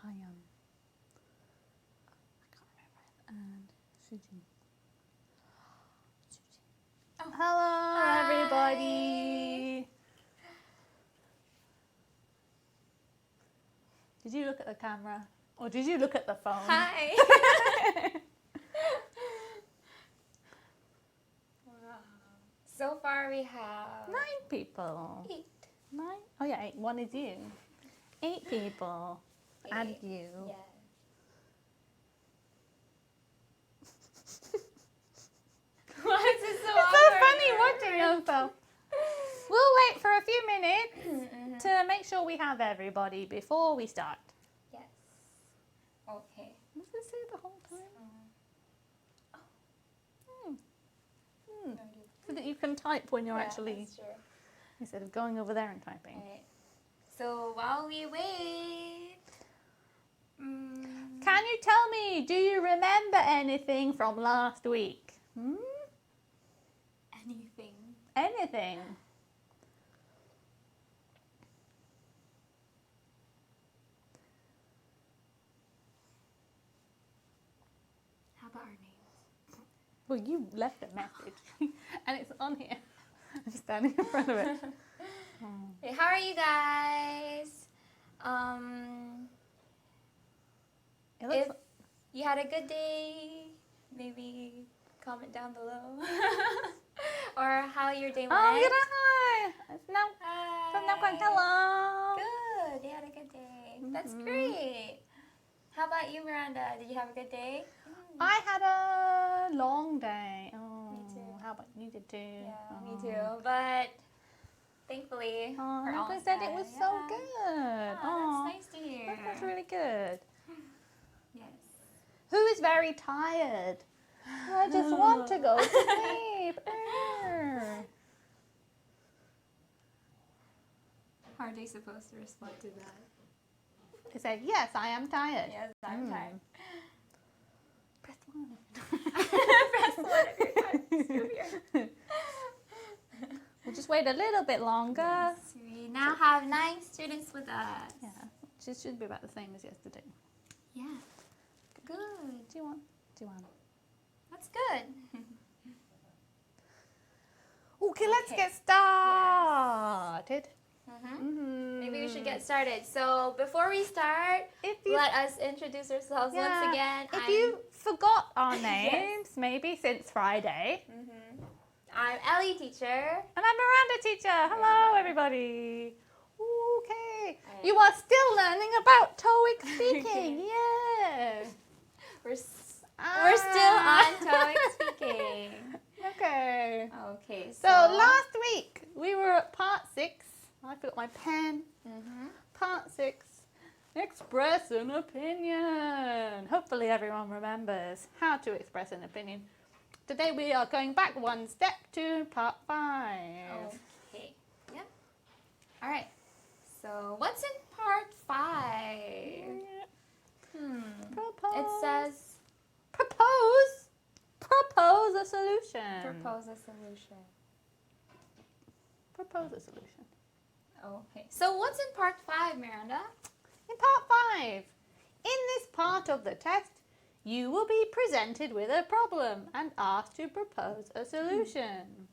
Hyun. I can't remember. And Sujin. Oh. Hello, Hi. everybody. Did you look at the camera? Or did you look at the phone? Hi. Wow. So far we have 9 people. 8. 9? Oh yeah, 8. 1 is you. 8 people. And 8. you. Yes. Why is it so It's so awkward? funny watching yourself. We'll wait for a few minutes to make sure we have everybody before we start. Yes. Okay. Does it say the whole time? So that you can type when you're actually, That's true. instead of going over there and typing. Right. So while we wait, Can you tell me, do you remember anything from last week? anything? Anything? How about our names? Well, you left a message, and it's on here. I'm standing in front of it. Hey, how are you guys? It looks If you had a good day, maybe comment down below. Or how your day went. Oh, hi. It's now Hi. from now going, hello. Good. You had a good day. That's great. How about you, Miranda? Did you have a good day? I had a long day. Oh, Me too. How about you did too? Yeah, me too. But thankfully, Oh, we're they almost said done. it was so Yeah. good. Yeah, Oh, that's nice to hear. that's really good. Yes. Who is very tired? I just want to go to sleep. How are they supposed to respond to that? They said, yes, I am tired. Yes, I'm tired. Press 1. Press 1 if you're tired. Move here. We'll just wait a little bit longer. Yes, we now have 9 students with us. Yeah, it should be about the same as yesterday. Yeah. Good. Do you want? That's good. Okay, let's Okay. get started. Maybe we should get started. So before we start, If you, let us introduce ourselves once again. If you forgot our names, Yes. maybe since Friday. I'm Ellie, teacher. And I'm Miranda, teacher. Hello, everybody. Okay. Alright. You are still learning about Toeic Speaking. Yeah. We're still on Toeic Speaking. Okay. Okay, So last week we were at part 6. I forgot my pen. Part 6. Express an opinion. Hopefully everyone remembers how to express an opinion. Today we are going back one step to part 5. Okay. Yep. All right. So what's in part 5? Propose. It says Propose a solution. propose a solution. Propose a solution. Okay. So what's in part 5, Miranda? In part 5, in this part of the test, you will be presented with a problem and asked to propose a solution.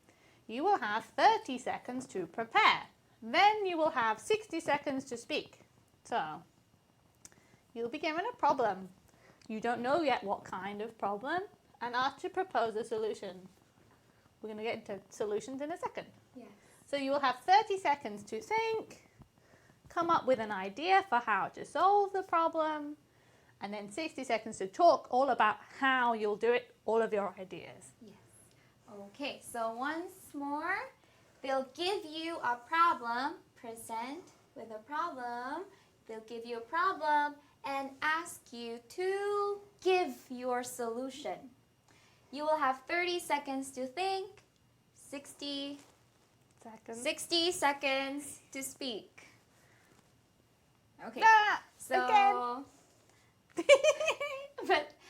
You will have 30 seconds to prepare. Then you will have 60 seconds to speak. So, you'll be given a problem. You don't know yet what kind of problem and asked to propose a solution. We're going to get into solutions in a second. Yes. So you will have 30 seconds to think, come up with an idea for how to solve the problem, and then 60 seconds to talk all about how you'll do it, all of your ideas. Yes. Okay, so once more, they'll give you a problem, present with a problem. They'll give you a problem and ask you to give your solution. You will have 30 seconds to think, 60 seconds to speak. Okay. Ah, So, again.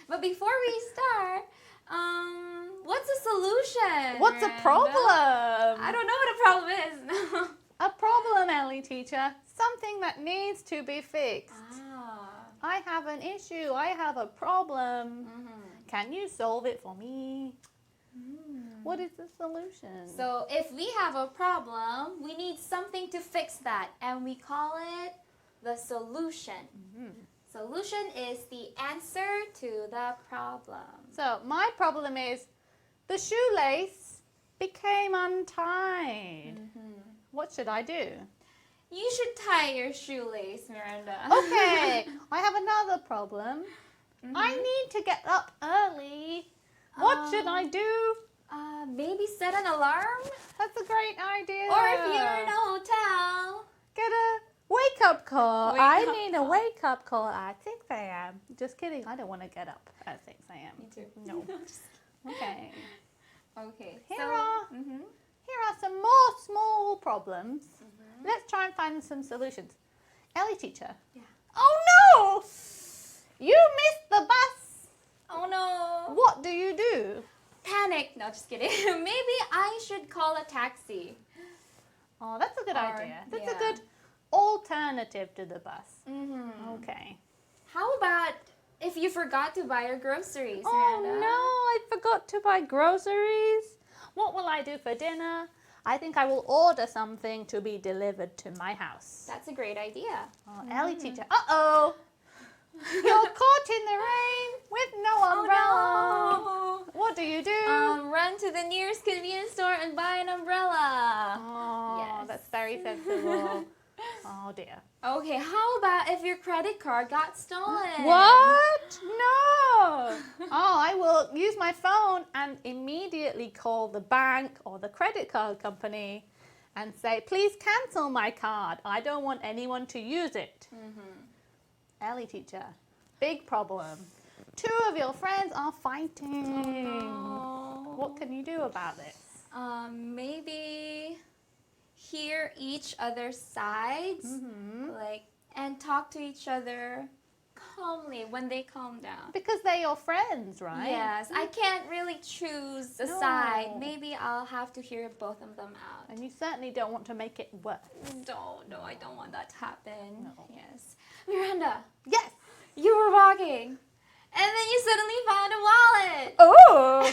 but before we start, what's a solution? What's a Miranda? problem? I don't know what a problem is. A problem, Ellie teacher. Something that needs to be fixed. Ah. I have an issue. I have a problem. Can you solve it for me? What is the solution? So if we have a problem, we need something to fix that, and we call it the solution. Solution is the answer to the problem. So my problem is the shoelace became untied. What should I do? You should tie your shoelace, Miranda. Okay, I have another problem. I need to get up early. What should I do? Maybe set an alarm? That's a great idea. Or if you're in a hotel, get a wake-up call. Wake I up need a wake-up call at 6 a.m. Just kidding. I don't want to get up at 6 a.m. Me too. No. Okay. Okay. Here are some more small problems. Let's try and find some solutions. Ellie teacher. Yeah. Oh no! You missed the bus. Oh no. What do you do? Panic. No, just kidding. Maybe I should call a taxi. Oh, that's a good Or, idea. That's yeah. a good alternative to the bus. Okay. How about if you forgot to buy your groceries, Oh Miranda? no, I forgot to buy groceries. What will I do for dinner? I think I will order something to be delivered to my house. That's a great idea. Oh, Ellie teacher. Uh-oh. You're caught in the rain with no umbrella. Oh What do you do? no. Run to the nearest convenience store and buy an umbrella. Oh, Yes. that's very sensible. Oh dear. Okay, how about if your credit card got stolen? What? No. Oh, I will use my phone and immediately call the bank or the credit card company and say, please cancel my card. I don't want anyone to use it. Ellie teacher, big problem. Two of your friends are fighting. Oh. What can you do about this? Maybe hear each other's sides, and talk to each other calmly when they calm down. Because they're your friends, right? Yes, I can't really choose a No. side. Maybe I'll have to hear both of them out. And you certainly don't want to make it worse. No, I don't want that to happen. No. Yes. Miranda, Yes. you were walking, and then you suddenly found a wallet. Oh,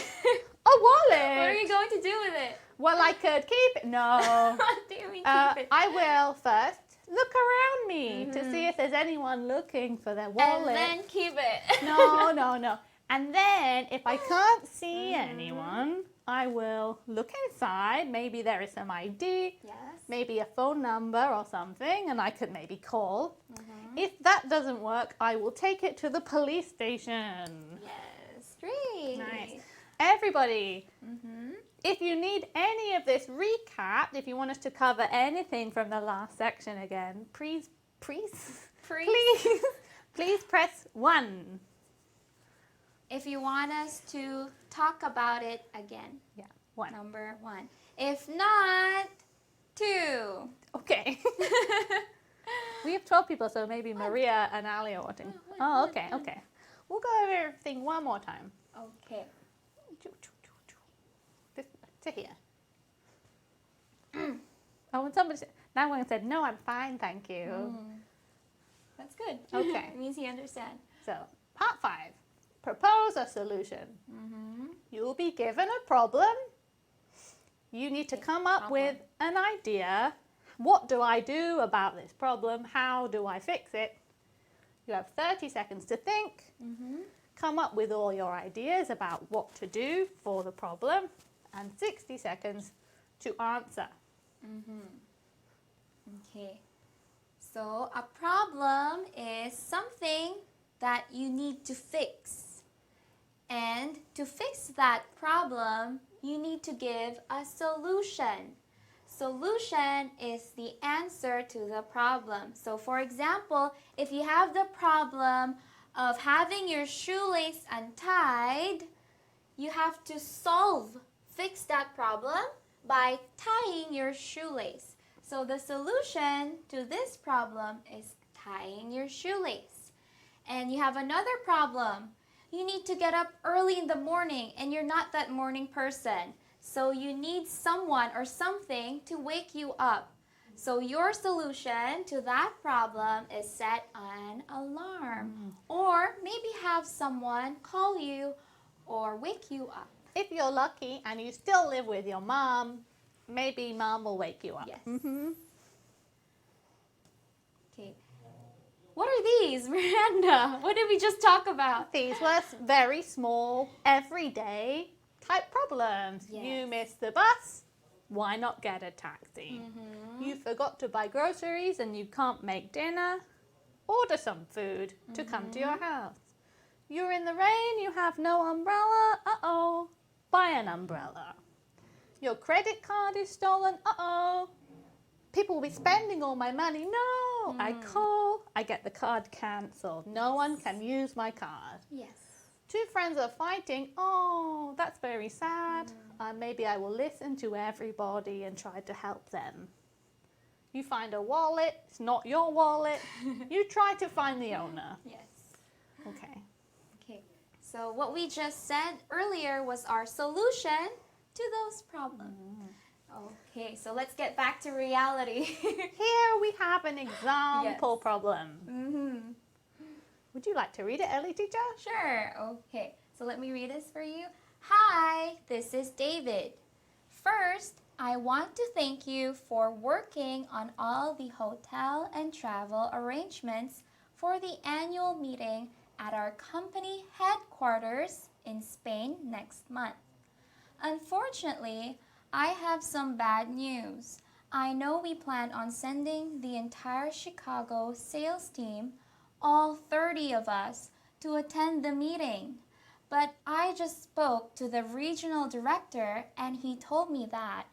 a wallet. What are you going to do with it? Well, I could keep it. No. What do you mean keep it? I will first look around me to see if there's anyone looking for their wallet. And then keep it. No. And then if I can't see anyone, I will look inside. Maybe there is some ID, Yes. maybe a phone number or something, and I could maybe call. If that doesn't work, I will take it to the police station. Yes. Great. Nice. Everybody, if you need any of this recap, if you want us to cover anything from the last section again, please press 1. If you want us to talk about it again, Yeah, 1. number 1. If not, 2. Okay. We have 12 people, so maybe Maria and Ali are watching. Oh, okay. We'll go over everything one more time. Okay. This, to here. Oh, when somebody said, now one said, no, I'm fine, thank you. That's good. Okay. It means he understands. So, part 5, propose a solution. You will be given a problem. You need to come up with an idea. What do I do about this problem? How do I fix it? You have 30 seconds to think. Come up with all your ideas about what to do for the problem, and 60 seconds to answer. Okay. So a problem is something that you need to fix. And to fix that problem, you need to give a solution. Solution is the answer to the problem. So for example, if you have the problem of having your shoelace untied, you have to fix that problem by tying your shoelace. So the solution to this problem is tying your shoelace. And you have another problem. You need to get up early in the morning and you're not that morning person. So you need someone or something to wake you up. So your solution to that problem is set an alarm or maybe have someone call you or wake you up. If you're lucky and you still live with your mom, maybe mom will wake you up. Yes. Mm-hmm. Okay. What are these, Miranda? What did we just talk about? These were very small, everyday type problems. Yes. You missed the bus, why not get a taxi? You forgot to buy groceries and you can't make dinner, order some food to come to your house. You're in the rain, you have no umbrella, uh-oh, buy an umbrella. Your credit card is stolen, uh-oh. People will be spending all my money. No, I call, I get the card cancelled. No one can use my card. Yes. Two friends are fighting. Oh, that's very sad. Maybe I will listen to everybody and try to help them. You find a wallet. It's not your wallet. You try to find the owner. Yes. Okay. Okay. So what we just said earlier was our solution to those problems. Okay, so let's get back to reality. Here we have an example problem. Would you like to read it, Ellie teacher? Sure. Okay, so let me read this for you. Hi, this is David. First, I want to thank you for working on all the hotel and travel arrangements for the annual meeting at our company headquarters in Spain next month. Unfortunately, I have some bad news. I know we plan on sending the entire Chicago sales team, all 30 of us, to attend the meeting. But I just spoke to the regional director and he told me that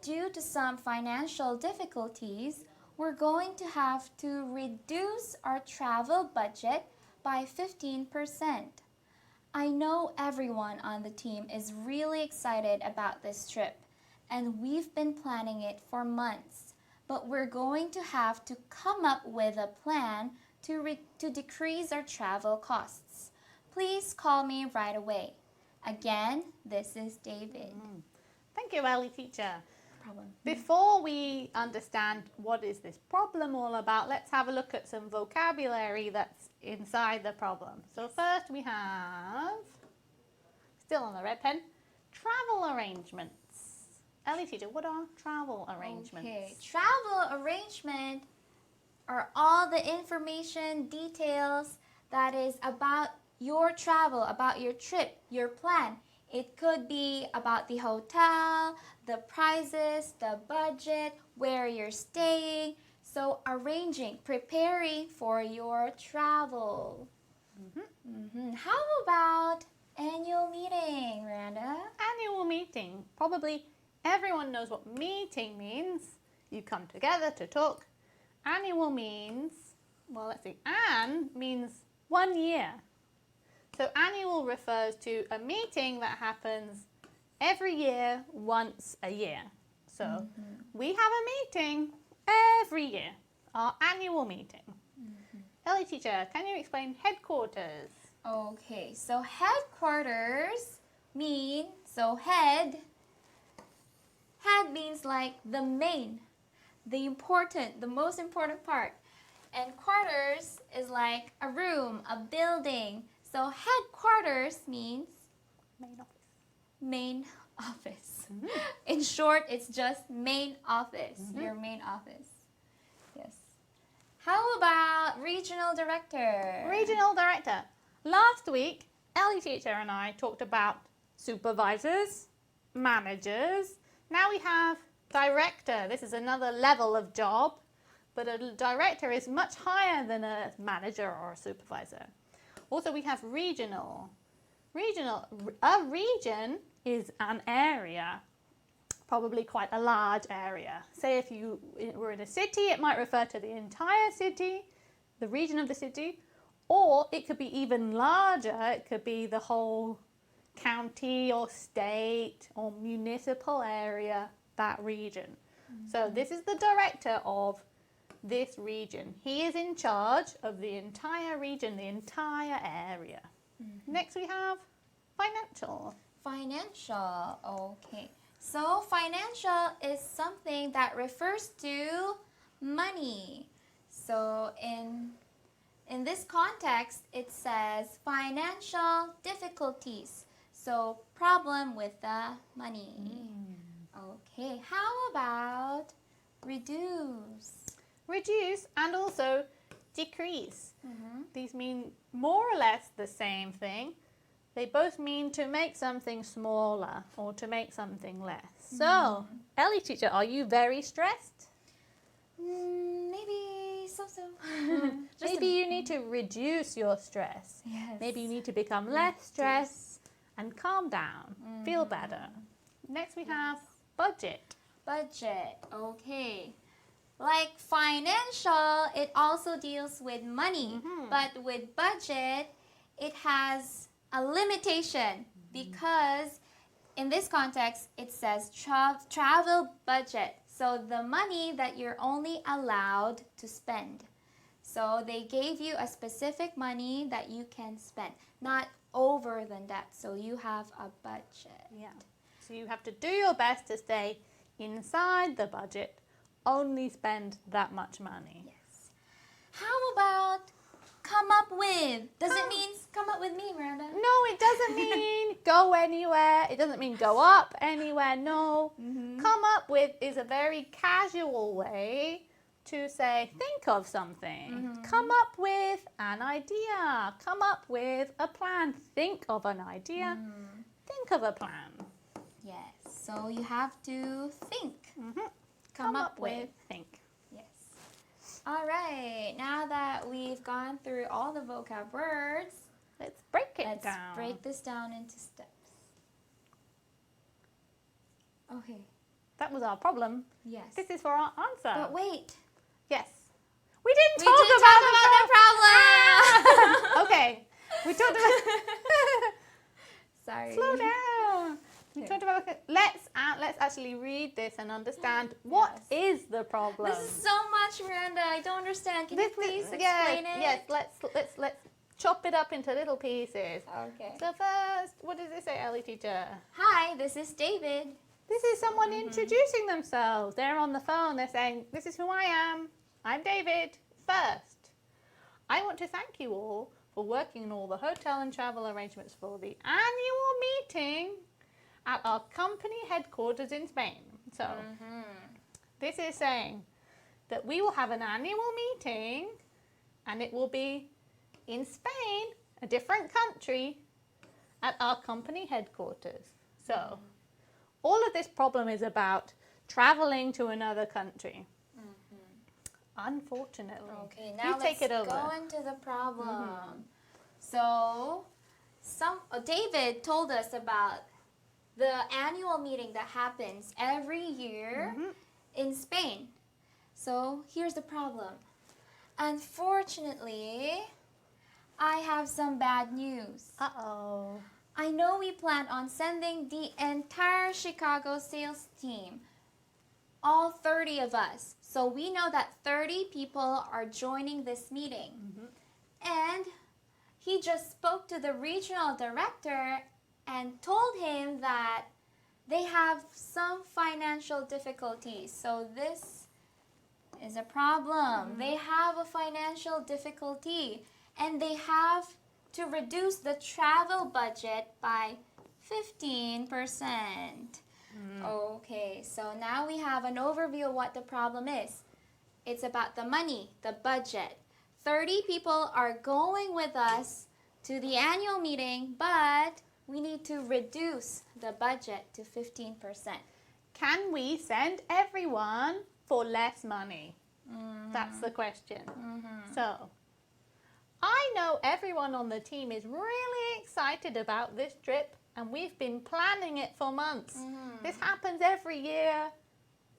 due to some financial difficulties, we're going to have to reduce our travel budget by 15%. I know everyone on the team is really excited about this trip, and we've been planning it for months, but we're going to have to come up with a plan to decrease our travel costs. Please call me right away. Again, this is David. Thank you, Ellie teacher. Problem. Before we understand what is this problem all about, let's have a look at some vocabulary that's inside the problem. So first we have, still on the red pen, travel arrangements. Ellie teacher, what are travel arrangements? Okay, travel arrangement are all the information, details that is about your travel, about your trip, your plan. It could be about the hotel, the prices, the budget, where you're staying. So arranging, preparing for your travel. How about annual meeting, Miranda? Annual meeting. Probably everyone knows what meeting means. You come together to talk. Annual means, well, let's see, an means 1 year. So annual refers to a meeting that happens every year, once a year. So we have a meeting every year, our annual meeting. Ellie teacher, can you explain headquarters? Okay, so headquarters mean, so head means like the main, the most important part. And quarters is like a room, a building. So headquarters means Main office. main office. In short, it's just main office, your main office. Yes. How about regional director? Regional director. Last week, Ellie teacher and I talked about supervisors, managers. Now we have director. This is another level of job, but a director is much higher than a manager or a supervisor. Also, we have regional. A region is an area, probably quite a large area. Say if you were in a city, it might refer to the entire city, the region of the city, or it could be even larger. It could be the whole county or state or municipal area, that region. So this is the director of this region. He is in charge of the entire region, the entire area. Next we have financial. Financial, okay. So financial is something that refers to money. So in this context, it says financial difficulties. So problem with the money. Okay, how about reduce? Reduce and also decrease. These mean more or less the same thing. They both mean to make something smaller or to make something less. So, Ellie teacher, are you very stressed? Maybe so. Maybe you need to reduce your stress. Yes. Maybe you need to become less stressed and calm down, feel better. Next we have budget. Budget. Okay. Like financial, it also deals with money. But with budget, it has a limitation because in this context, it says travel budget. So the money that you're only allowed to spend. So they gave you a specific money that you can spend, not over than that. So you have a budget. Yeah. So you have to do your best to stay inside the budget, only spend that much money. Yes. How about come up with? Does it mean come up with me, Miranda? No, it doesn't mean go anywhere. It doesn't mean go up anywhere. No. Come up with is a very casual way to say think of something. Come up with an idea. Come up with a plan. Think of an idea. Think of a plan. Yes. So you have to think. Come up with think. Yes. All right. Now that we've gone through all the vocab words, Let's break it let's down. break this down into steps. Okay. That was our problem. Yes. This is for our answer. But wait. Yes. We didn't We talk didn't about talk about the problem. Okay. We talked about Sorry. Slow down. We talked about let's actually read this and understand what is the problem. This is so much, Miranda. I don't understand. Can you please explain it? Yes, let's chop it up into little pieces. Okay. So first, what does it say, Ellie teacher? Hi, this is David. This is someone introducing themselves. They're on the phone. They're saying, "This is who I am. I'm David." First, I want to thank you all for working on all the hotel and travel arrangements for the annual meeting at our company headquarters in Spain. So, this is saying that we will have an annual meeting and it will be in Spain, a different country, at our company headquarters. So, all of this problem is about traveling to another country. Unfortunately. Okay, now you take it over. go into the problem. So, David told us about the annual meeting that happens every year in Spain. So, here's the problem. Unfortunately, I have some bad news. Uh-oh. I know we planned on sending the entire Chicago sales team, all 30 of us. So we know that 30 people are joining this meeting. And he just spoke to the regional director and told him that they have some financial difficulties. So this is a problem. They have a financial difficulty and they have to reduce the travel budget by 15%. Okay, so now we have an overview of what the problem is. It's about the money, the budget. 30 people are going with us to the annual meeting, but we need to reduce the budget to 15%. Can we send everyone for less money? That's the question. So, I know everyone on the team is really excited about this trip and we've been planning it for months. This happens every year.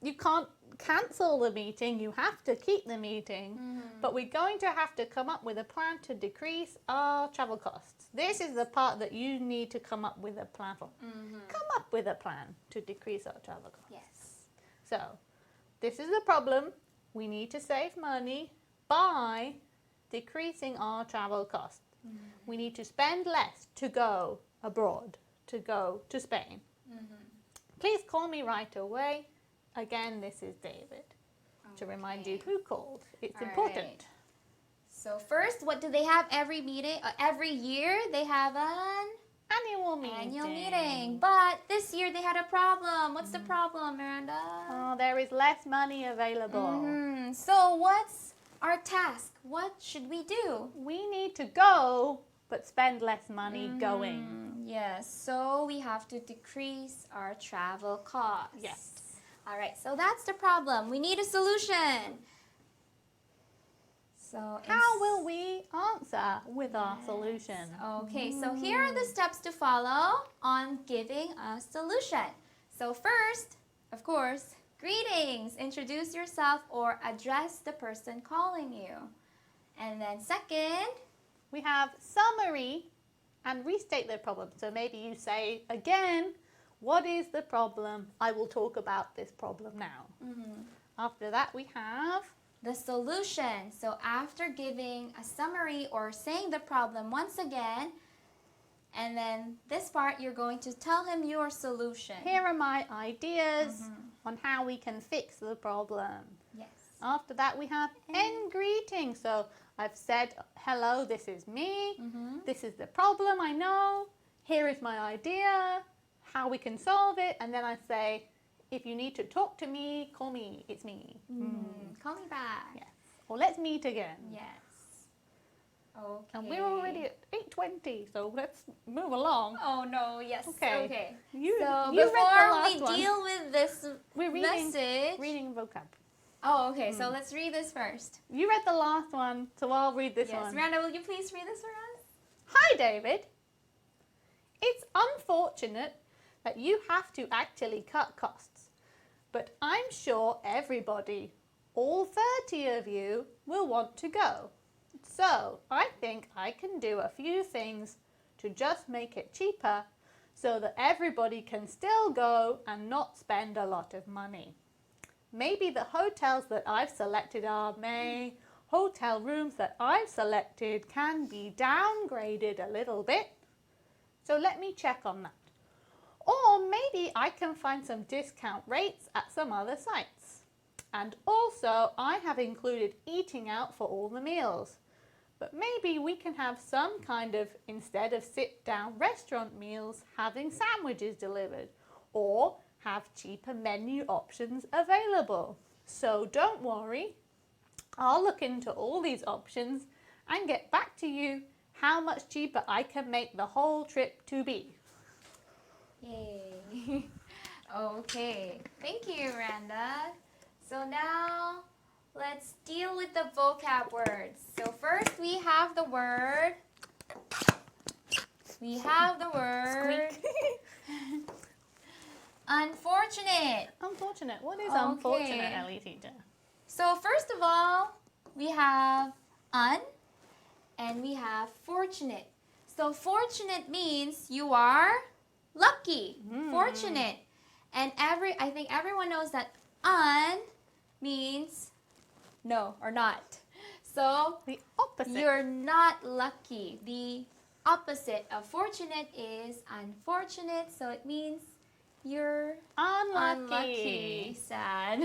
You can't cancel the meeting, you have to keep the meeting, but we're going to have to come up with a plan to decrease our travel costs. This is the part that you need to come up with a plan for. Come up with a plan to decrease our travel costs. Yes. So, this is the problem. We need to save money by decreasing our travel costs. We need to spend less to go abroad, to go to Spain. Please call me right away. Again, this is David. to remind you Okay. who called. It's All important. right. So first, what do they have every meeting? Every year they have an Annual meeting. annual meeting. But this year they had a problem. What's the problem, Miranda? Oh, there is less money available. So what's our task? What should we do? We need to go, but spend less money going. Yes, so we have to decrease our travel costs. Yes. All right, so that's the problem. We need a solution. So How will we answer with our solution? Okay, so here are the steps to follow on giving a solution. So first, of course, greetings. Introduce yourself or address the person calling you. And then second, We have summary and restate the problem. So maybe you say again, what is the problem? I will talk about this problem now. After that, we have the solution. So after giving a summary or saying the problem once again, and then this part, you're going to tell him your solution. here are my ideas on how we can fix the problem. Yes. After that, we have end greeting. So I've said, hello, this is me. This is the problem, I know. Here is my idea, how we can solve it. And then I say, if you need to talk to me, call me. It's me. Call me back. Yes. Or let's meet again. Yes. Okay. And we're already at 8:20, so let's move along. Oh no, yes. Okay. Okay. You, So you read the before last we one. deal with this We're reading, message. reading vocab. Oh, okay. So let's read this first. You read the last one, so I'll read this Yes. one. Miranda, will you please read this for us? Hi, David. It's unfortunate that you have to actually cut costs, but I'm sure everybody, all 30 of you, will want to go. So I think I can do a few things to just make it cheaper so that everybody can still go and not spend a lot of money. Maybe the hotels that I've selected hotel rooms that I've selected can be downgraded a little bit. So let me check on that. Or maybe I can find some discount rates at some other sites. And also I have included eating out for all the meals. But maybe we can have some kind of, instead of sit-down restaurant meals, having sandwiches delivered. Or have cheaper menu options available. So don't worry. I'll look into all these options and get back to you how much cheaper I can make the whole trip to be. Yay. Okay. Thank you, Miranda. So now let's deal with the vocab words. So first we have the word. Unfortunate. Unfortunate. What is Okay. unfortunate, Ellie teacher? So first of all, we have un and we have fortunate. So fortunate means you are lucky, fortunate. And I think everyone knows that un means no or not. So The opposite. you're not lucky. The opposite of fortunate is unfortunate. So it means you're unlucky. Sad.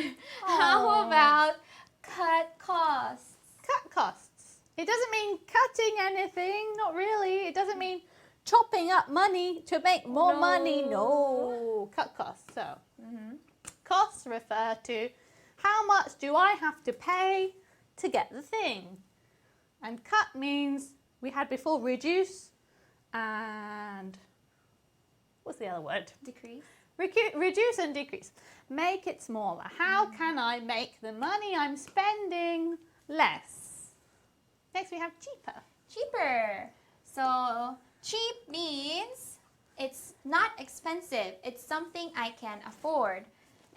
How about cut costs? Cut costs. It doesn't mean cutting anything, not really. It doesn't mean chopping up money to make more money. No, cut costs. So, costs refer to how much do I have to pay to get the thing. And cut means, we had before reduce and, what's the other word? Decrease. Reduce and decrease. Make it smaller. How can I make the money I'm spending less? Next we have cheaper. Cheaper. So cheap means it's not expensive. It's something I can afford.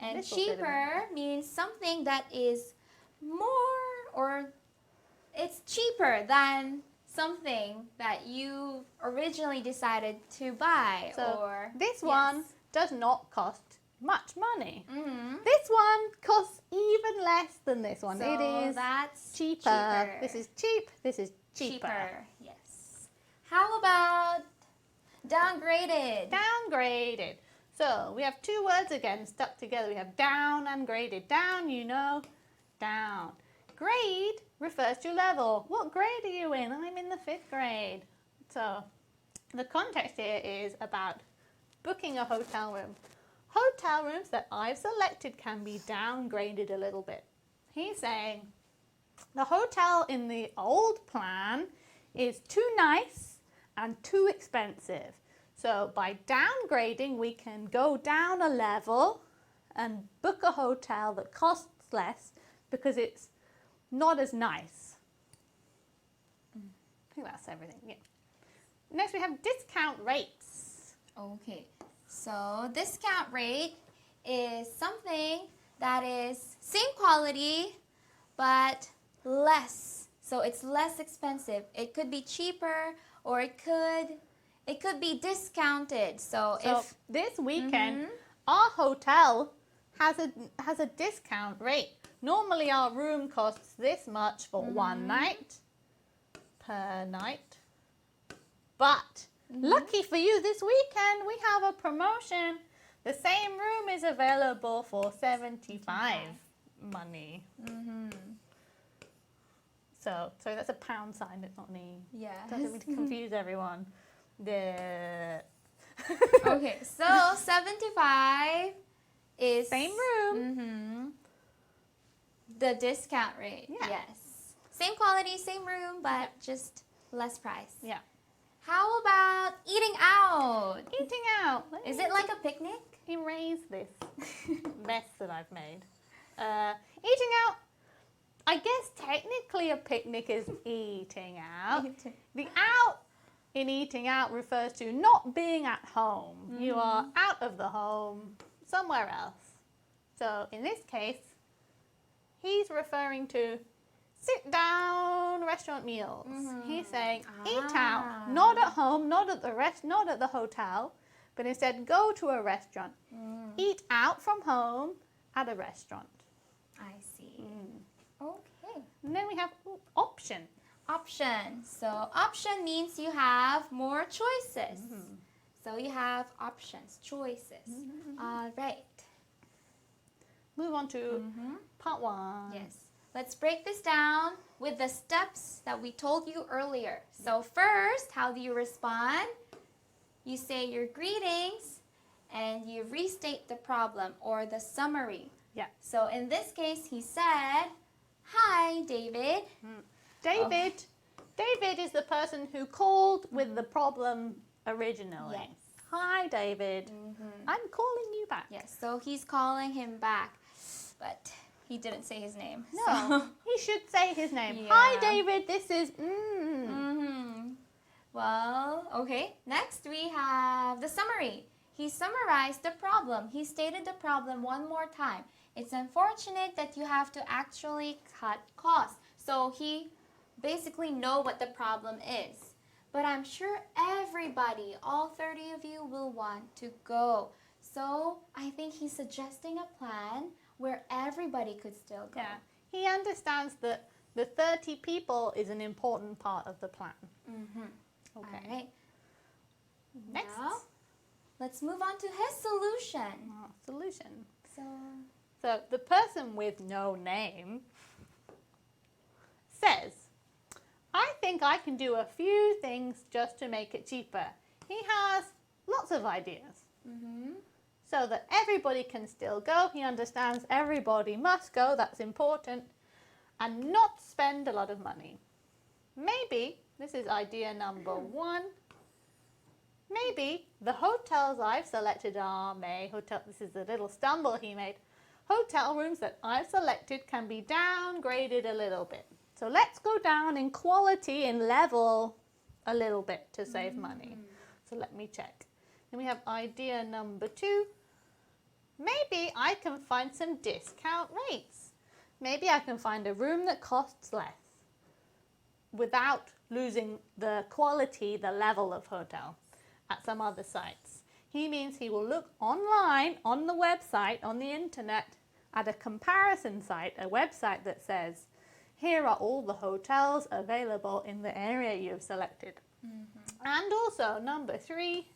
And This will fit in cheaper means something that is more or it's cheaper than something that you originally decided to buy. So or this one does not cost much money. Mm-hmm. This one costs even less than this one. So it is that's cheaper. This is cheap. This is cheaper. Yes. How about downgraded? Downgraded. So we have two words again stuck together. We have down and graded. Down, you know, down. Grade refers to level. What grade are you in? I'm in the 5th grade. So the context here is about booking a hotel room. Hotel rooms that I've selected can be downgraded a little bit. He's saying the hotel in the old plan is too nice and too expensive. So by downgrading, we can go down a level and book a hotel that costs less because it's not as nice. I think that's everything. Yeah. Next, we have discount rates. Okay, so discount rate is something that is same quality but less. So it's less expensive. It could be cheaper or it could be discounted. So if this weekend, our hotel has a discount rate. Normally our room costs this much for one night per night. But lucky for you, this weekend we have a promotion. The same room is available for 75 money. So that's a pound sign, it's not an E. yeah. Doesn't mean to confuse everyone. Okay, so 75 is Same room. The discount rate. Yeah. Yes. Same quality, same room, but just less price. Yeah. How about eating out? Eating out. Is it like a picnic? Erase this mess that I've made. Eating out. I guess technically a picnic is eating out. The out in eating out refers to not being at home. You are out of the home, somewhere else. So in this case, he's referring to sit down restaurant meals. He's saying eat out, not at home, not at the hotel, but instead go to a restaurant. Eat out from home at a restaurant. I see. Okay. And then we have option. Option. So option means you have more choices. So you have options, choices. All right. Move on to part 1. Yes. Let's break this down with the steps that we told you earlier. So first, how do you respond? You say your greetings and you restate the problem or the summary. Yeah. So in this case, he said, "Hi, David." David is the person who called with the problem originally. Yes. Hi, David. I'm calling you back. Yes, so he's calling him back, but he didn't say his name. No, So. he should say his name. Yeah. Hi, David. This is. Well, okay. Next we have the summary. He summarized the problem. He stated the problem one more time. It's unfortunate that you have to actually cut costs. So he basically know what the problem is. But I'm sure everybody, all 30 of you, will want to go. So I think he's suggesting a plan where everybody could still go. Yeah. He understands that the 30 people is an important part of the plan. Okay. All right. Next. Now, let's move on to his solution. Solution. So, the person with no name says, I think I can do a few things just to make it cheaper. He has lots of ideas. So that everybody can still go. He understands everybody must go, that's important, and not spend a lot of money. Maybe, this is idea number 1, maybe the hotels I've selected are this is a little stumble he made. Hotel rooms that I've selected can be downgraded a little bit. So let's go down in quality and level a little bit to save money. So let me check. Then we have idea number 2. Maybe I can find some discount rates. Maybe I can find a room that costs less without losing the quality, the level of hotel at some other sites. He means he will look online, on the website, on the internet, at a comparison site, a website that says, here are all the hotels available in the area you've selected. And also, number 3,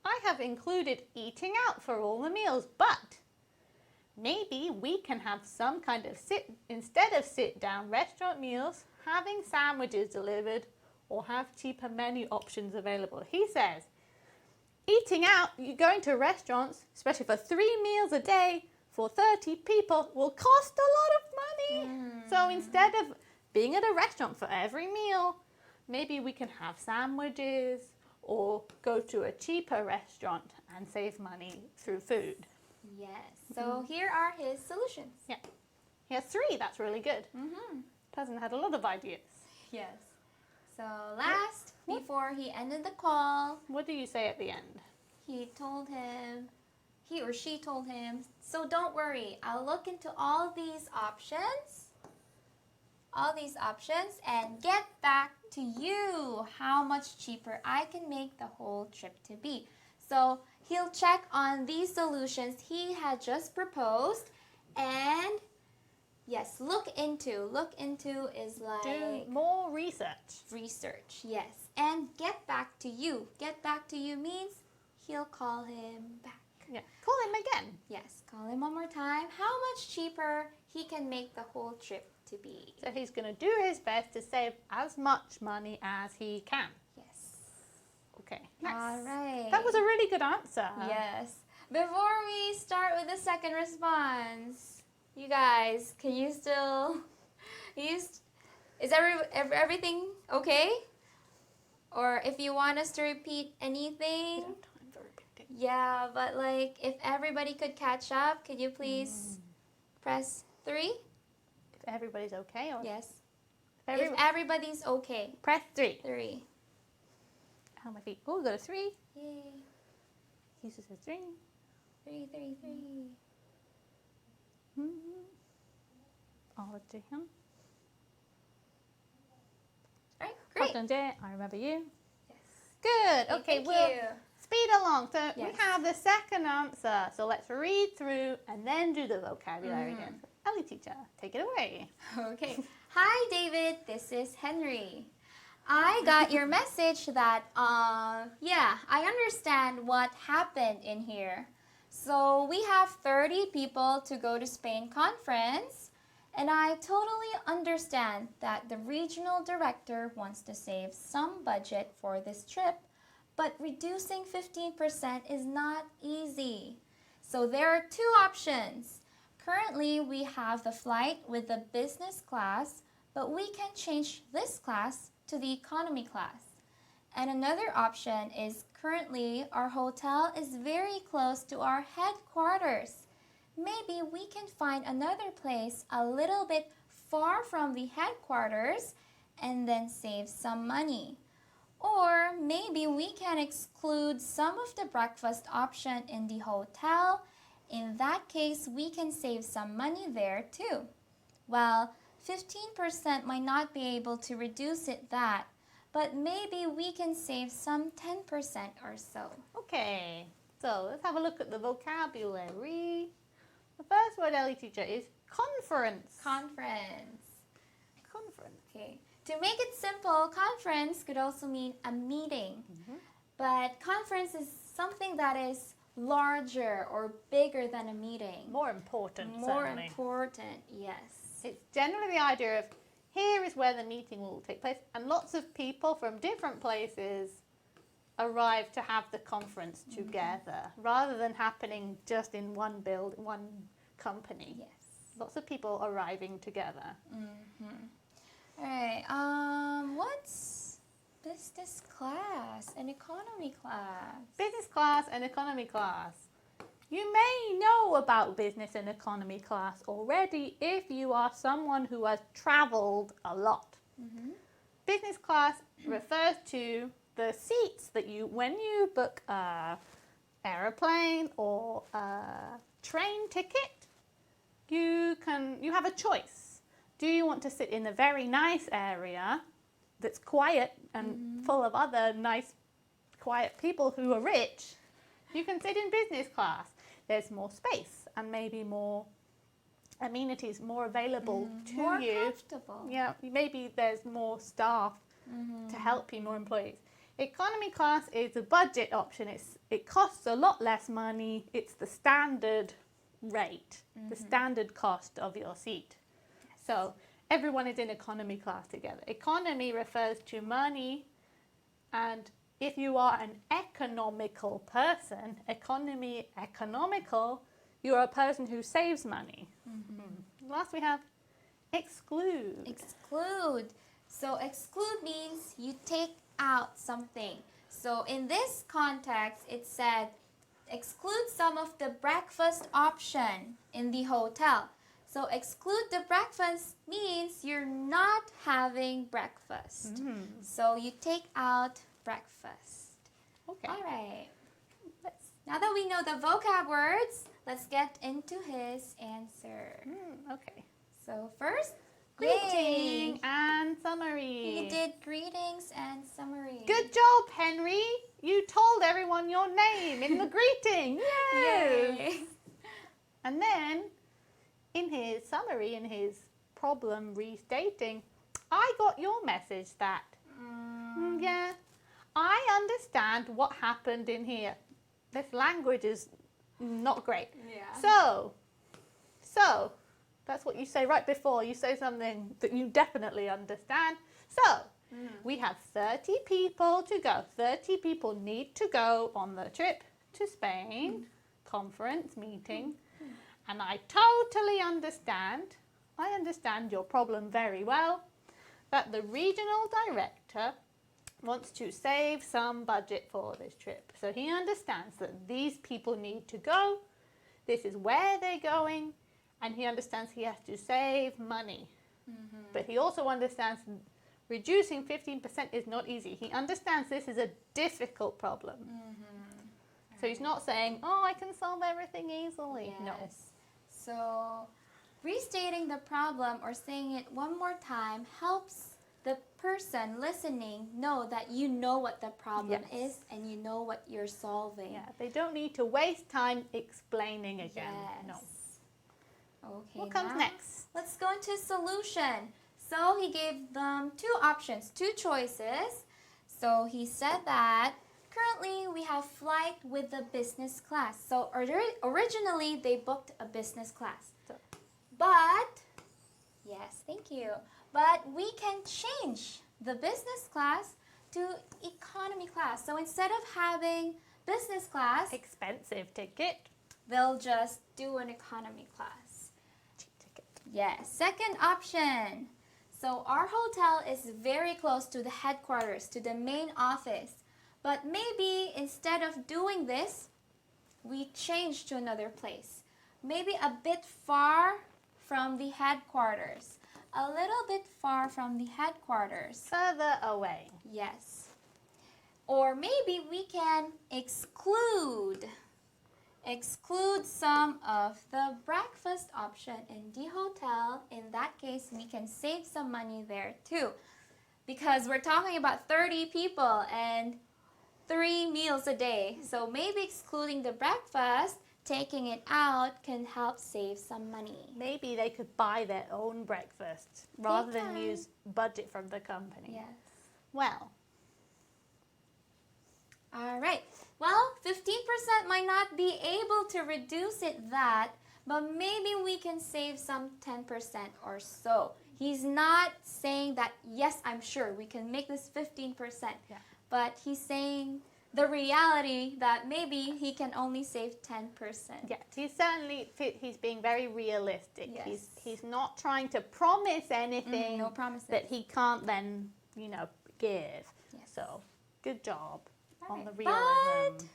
I have included eating out for all the meals, but Maybe we can have some kind of instead of sit-down restaurant meals, having sandwiches delivered or have cheaper menu options available. He says, eating out, you're going to restaurants, especially for 3 meals a day for 30 people, will cost a lot of money. So instead of being at a restaurant for every meal, maybe we can have sandwiches or go to a cheaper restaurant and save money through food. Yes. So here are his solutions. Yeah. He has 3. That's really good. Hasn't had a lot of ideas. Yes. So last, before he ended the call, What do you say at the end? he or she told him, so don't worry, I'll look into all these options and get back to you how much cheaper I can make the whole trip to be. So he'll check on these solutions he had just proposed and yes, look into is like Do more research. Yes. And get back to you. Get back to you means he'll call him back. Yeah. Call him again. Yes, call him one more time. How much cheaper he can make the whole trip to be. So he's going to do his best to save as much money as he can. Yes. Okay. All right. That was a really good answer. Yes. Before we start with the second response, you guys, can you still is everything okay? Or if you want us to repeat anything? Yeah, but like if everybody could catch up, could you please press 3? If everybody's okay? Or Yes. If everybody's okay. press 3. 3. How my feet? Oh, we got a 3. Yay. Uses a 3. 3, 3, 3. All to him. All right, great. I remember you. Yes. Good. Okay, thank we'll you. speed along. So we Yes. have the second answer. So let's read through and then do the vocabulary again. So, Ellie teacher, take it away. Okay. Hi, David. This is Henry. I got your message that, I understand what happened in here. So we have 30 people to go to Spain conference, and I totally understand that the regional director wants to save some budget for this trip, but reducing 15% is not easy. So there are 2 options. Currently, we have the flight with the business class, but we can change this class to the economy class. And another option is currently our hotel is very close to our headquarters. Maybe we can find another place a little bit far from the headquarters and then save some money. Or maybe we can exclude some of the breakfast option in the hotel. In that case, we can save some money there too. Well, 15% might not be able to reduce it that, but maybe we can save some 10% or so. Okay, so let's have a look at the vocabulary. The first word, Ellie teacher, is conference. Conference. Conference. Okay. To make it simple, conference could also mean a meeting. But conference is something that is larger or bigger than a meeting. More important, More certainly. important, yes. It's generally the idea of here is where the meeting will take place, and lots of people from different places arrive to have the conference together, rather than happening just in one company. Yes. Lots of people arriving together. All right. What's business class and economy class? Business class and economy class. You may know about business and economy class already if you are someone who has traveled a lot. Business class refers to the seats that when you book a aeroplane or a train ticket, you have a choice. Do you want to sit in a very nice area that's quiet and full of other nice, quiet people who are rich? You can sit in business class. There's more space and maybe more amenities, more available to more you. comfortable. Yeah, maybe there's more staff to help you, more employees. Economy class is a budget option. It costs a lot less money. It's the standard rate, the standard cost of your seat. So everyone is in economy class together. Economy refers to money, and if you are an economical person, economical, you are a person who saves money. Last we have exclude. Exclude. So exclude means you take out something. So in this context, it said exclude some of the breakfast option in the hotel. So exclude the breakfast means you're not having breakfast. So you take out breakfast. Okay. All right. Now that we know the vocab words, let's get into his answer. Okay. So first, Greeting yay! and summary. He did greetings and summary. Good job, Henry. You told everyone your name in the greeting. Yes. Yay! And then, in his summary, in his problem restating, I got your message that, yeah, I understand what happened in here. This language is not great. Yeah. So, that's what you say right before. You say something that you definitely understand. So, we have 30 people to go. 30 people need to go on the trip to Spain, conference, meeting. And I totally understand, I understand your problem very well, that the regional director wants to save some budget for this trip. So he understands that these people need to go, this is where they're going, and he understands he has to save money. But he also understands reducing 15% is not easy. He understands this is a difficult problem. So he's not saying, oh, I can solve everything easily. No. Yes. So restating the problem or saying it one more time helps the person listening know that you know what the problem is and you know what you're solving. Yeah, they don't need to waste time explaining again. Yes. No. Okay. What comes now next? Let's go into solution. So he gave them two options, two choices. So he said that currently we have flight with the business class. So originally they booked a business class. But, yes, thank you. But we can change the business class to economy class. So instead of having business class, Expensive ticket. they'll just do an economy class. Cheap ticket. Yes, second option. So our hotel is very close to the headquarters, to the main office. But maybe instead of doing this, we change to another place. Maybe a bit far from the headquarters. A little bit far from the headquarters. Further away. Yes. Or maybe we can exclude some of the breakfast option in the hotel. In that case, we can save some money there too. Because we're talking about 30 people and 3 meals a day. So maybe excluding the breakfast, taking it out can help save some money. Maybe they could buy their own breakfast rather than can. use budget from the company. Yes. Well, All right. Well, 15% might not be able to reduce it that, but maybe we can save some 10% or so. He's not saying that, yes, I'm sure we can make this 15%. Yeah. But he's saying the reality that maybe he can only save 10%. yeah, he's being very realistic. Yes. He's not trying to promise anything No promises. that he can't then, give. Yes. So, good job All on the right. realism.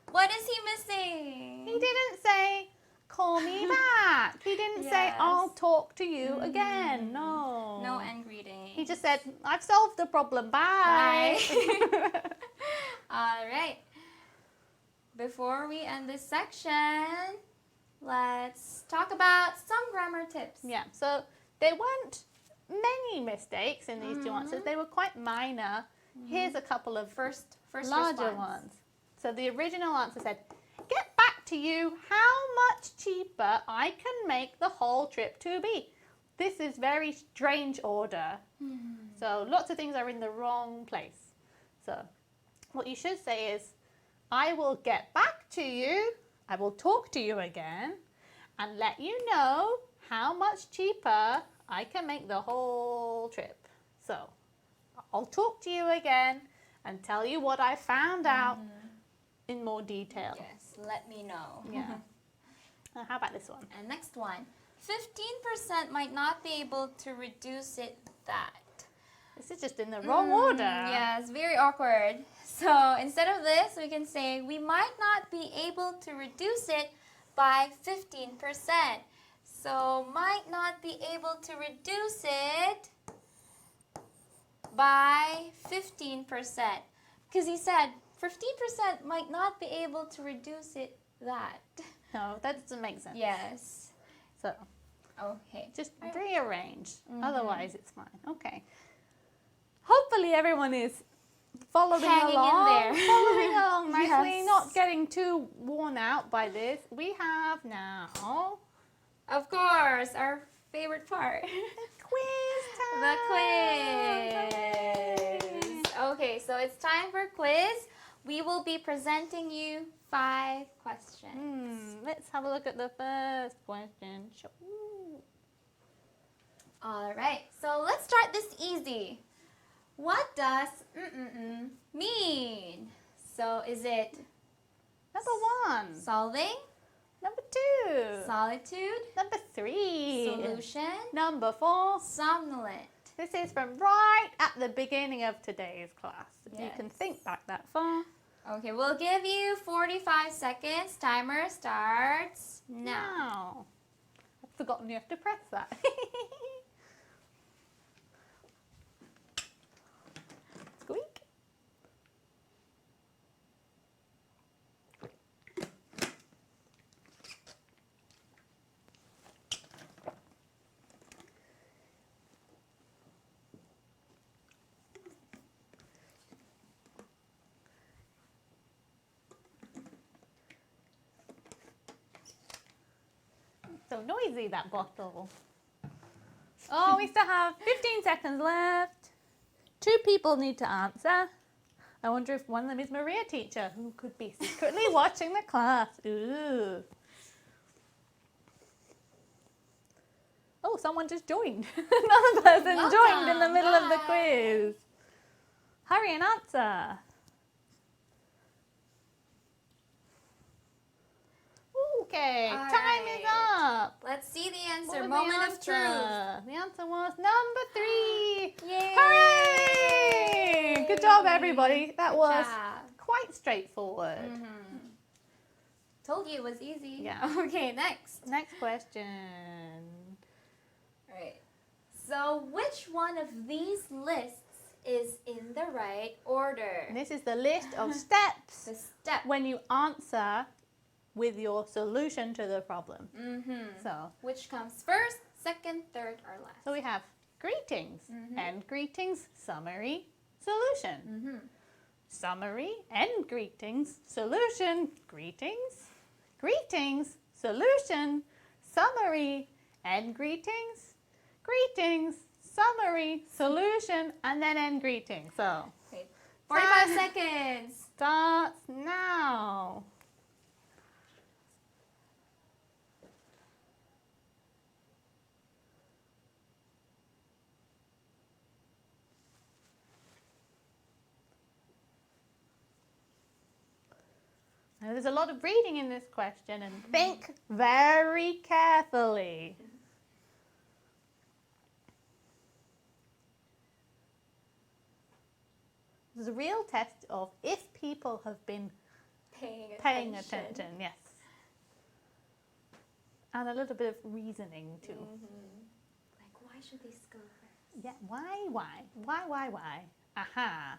But what is he missing? He didn't say, call me back. He didn't say, Yes. I'll talk to you again. No. No end greeting. He just said, I've solved the problem. Bye. All right. Before we end this section, let's talk about some grammar tips. Yeah, so there weren't many mistakes in these two answers. They were quite minor. Here's a couple of First larger response. ones. So the original answer said, get back to you how much cheaper I can make the whole trip to be. This is very strange order. So lots of things are in the wrong place. So what you should say is, I will get back to you. I will talk to you again and let you know how much cheaper I can make the whole trip. So I'll talk to you again and tell you what I found out in more detail. Yes, let me know. Yeah. How about this one? And next one. 15% might not be able to reduce it that. This is just in the wrong order. Yeah, it's very awkward. So instead of this, we can say we might not be able to reduce it by 15%. So might not be able to reduce it by 15%. Because he said 15% might not be able to reduce it that. No, that doesn't make sense. Yes. So Okay. just rearrange. Otherwise, it's fine. Okay. Hopefully, everyone is following Hanging in along. there. Following along nicely, Yes. not getting too worn out by this. We have now Of course, our favorite part. quiz time. The quiz. Okay, so it's time for quiz. We will be presenting you 5 questions. Let's have a look at the first question. Ooh. All right, so let's start this easy. What does mean? So is it Number 1. solving, Number 2. solitude, Number 3. solution, Number 4. somnolent? This is from right at the beginning of today's class. If you Yes. can think back that far. Okay, we'll give you 45 seconds. Timer starts now. Now. I've forgotten you have to press that. Squeak. So noisy, that bottle. Oh, we still have 15 seconds left. 2 people need to answer. I wonder if one of them is Maria teacher, who could be secretly watching the class. Ooh. Oh, someone just joined. Another person joined in the middle of the quiz. Hurry and answer. Okay, All time right. is up. Let's see the What answer. was Moment the of answer? truth. The answer was number 3. Yay! Hooray! Good job, everybody. That was job. quite straightforward. Told you it was easy. Yeah. Okay, next. Next question. All right. So, which one of these lists is in the right order? And this is the list of steps The step. when you answer with your solution to the problem. So Which comes first, second, third, or last? we have greetings, end greetings, summary, solution. Summary, end greetings, solution, greetings, greetings, solution, summary, end greetings, greetings, summary, solution, and then end greetings. So Okay. 45 seconds. starts now. Now, there's a lot of reading in this question, and think very carefully. This is a real test of if people have been paying attention, yes. And a little bit of reasoning too. Like, why should this go first? Yeah, why? Why? Aha.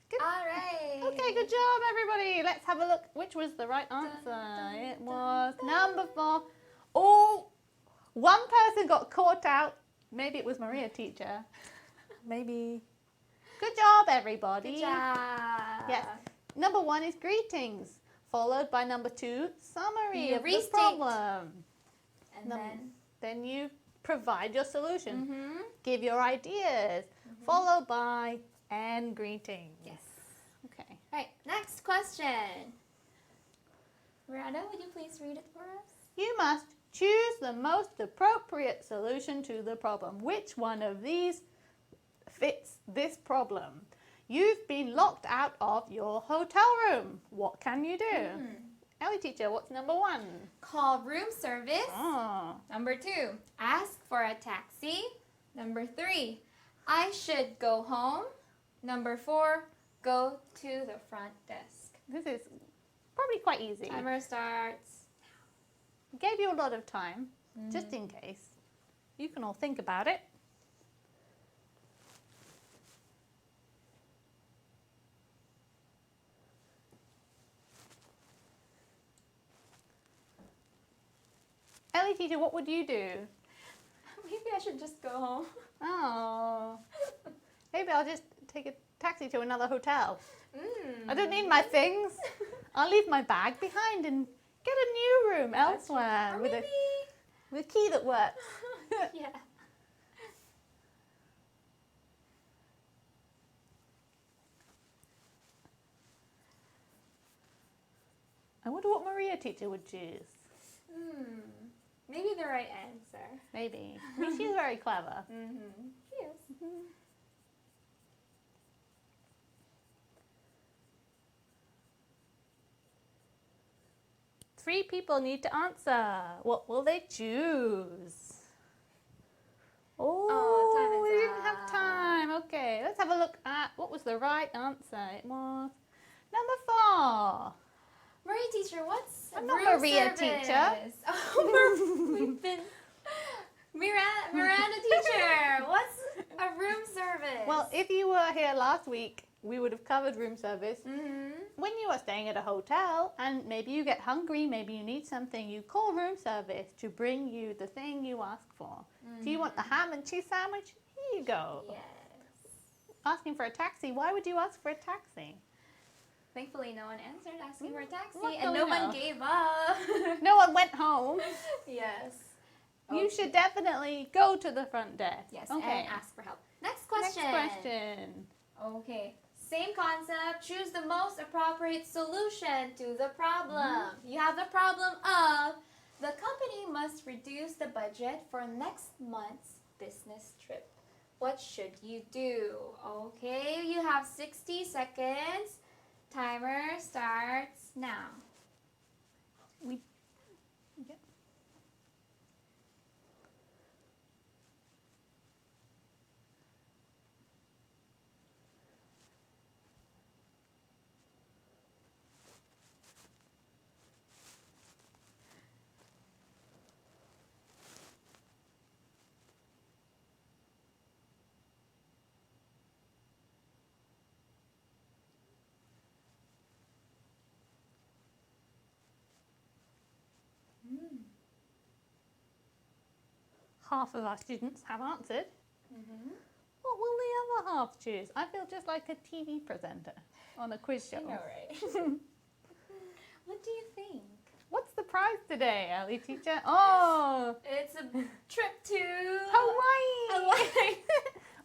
Good. All right. Okay, good job, everybody. Let's have a look. Which was the right answer? It was number 4. Oh, one person got caught out. Maybe it was Maria teacher. Maybe. Good job, everybody. Good job. Yes. Number 1 is greetings. followed by number 2, summary You of the restate. problem. And Then you provide your solution. then Give your ideas, followed by end greeting. yes. Okay. Right, next question. Miranda, would you please read it for us? You must choose the most appropriate solution to the problem. Which one of these fits this problem? You've been locked out of your hotel room. What can you do? Ellie teacher, what's number 1? Call room service. Oh. Number 2, ask for a taxi. Number 3, I should go home. Number 4, go to the front desk. This is probably quite easy. Timer starts. Gave you a lot of time, just in case. You can all think about it. Ellie teacher, what would you do? Maybe I should just go home. Oh, maybe I'll just take a taxi to another hotel. Mm. I don't need my things. I'll leave my bag behind and get a new room elsewhere Or with maybe... a key that works. yeah. I wonder what Maria teacher would choose. Maybe the right answer. Maybe. I mean, she's very clever. Yes. 3 people need to answer. What will they choose? Oh, time is we didn't have up. time. Okay, let's have a look at what was the right answer. It was number 4. Maria teacher, what's I'm not room Maria service? teacher. Oh, we've been... Miranda teacher, what's a room service? Well, if you were here last week, we would have covered room service. Mm-hmm. When you are staying at a hotel and maybe you get hungry, maybe you need something, you call room service to bring you the thing you ask for. Do you want the ham and cheese sandwich? Here you go. Yes. Asking for a taxi, why would you ask for a taxi? Thankfully, no one answered asking for a taxi, Luckily, and no one no. gave up. No one went home. Yes. You should definitely go to the front desk. Yes, Okay. and ask for help. Next question. Next question. Okay. Same concept. Choose the most appropriate solution to the problem. You have the problem of the company must reduce the budget for next month's business trip. What should you do? Okay, you have 60 seconds. Timer starts now. Yep. Half of our students have answered. What will the other half choose? I feel just like a TV presenter on a quiz show. I know, right? What do you think? What's the prize today, Ellie teacher? Oh, It's a trip to Hawaii! Hawaii.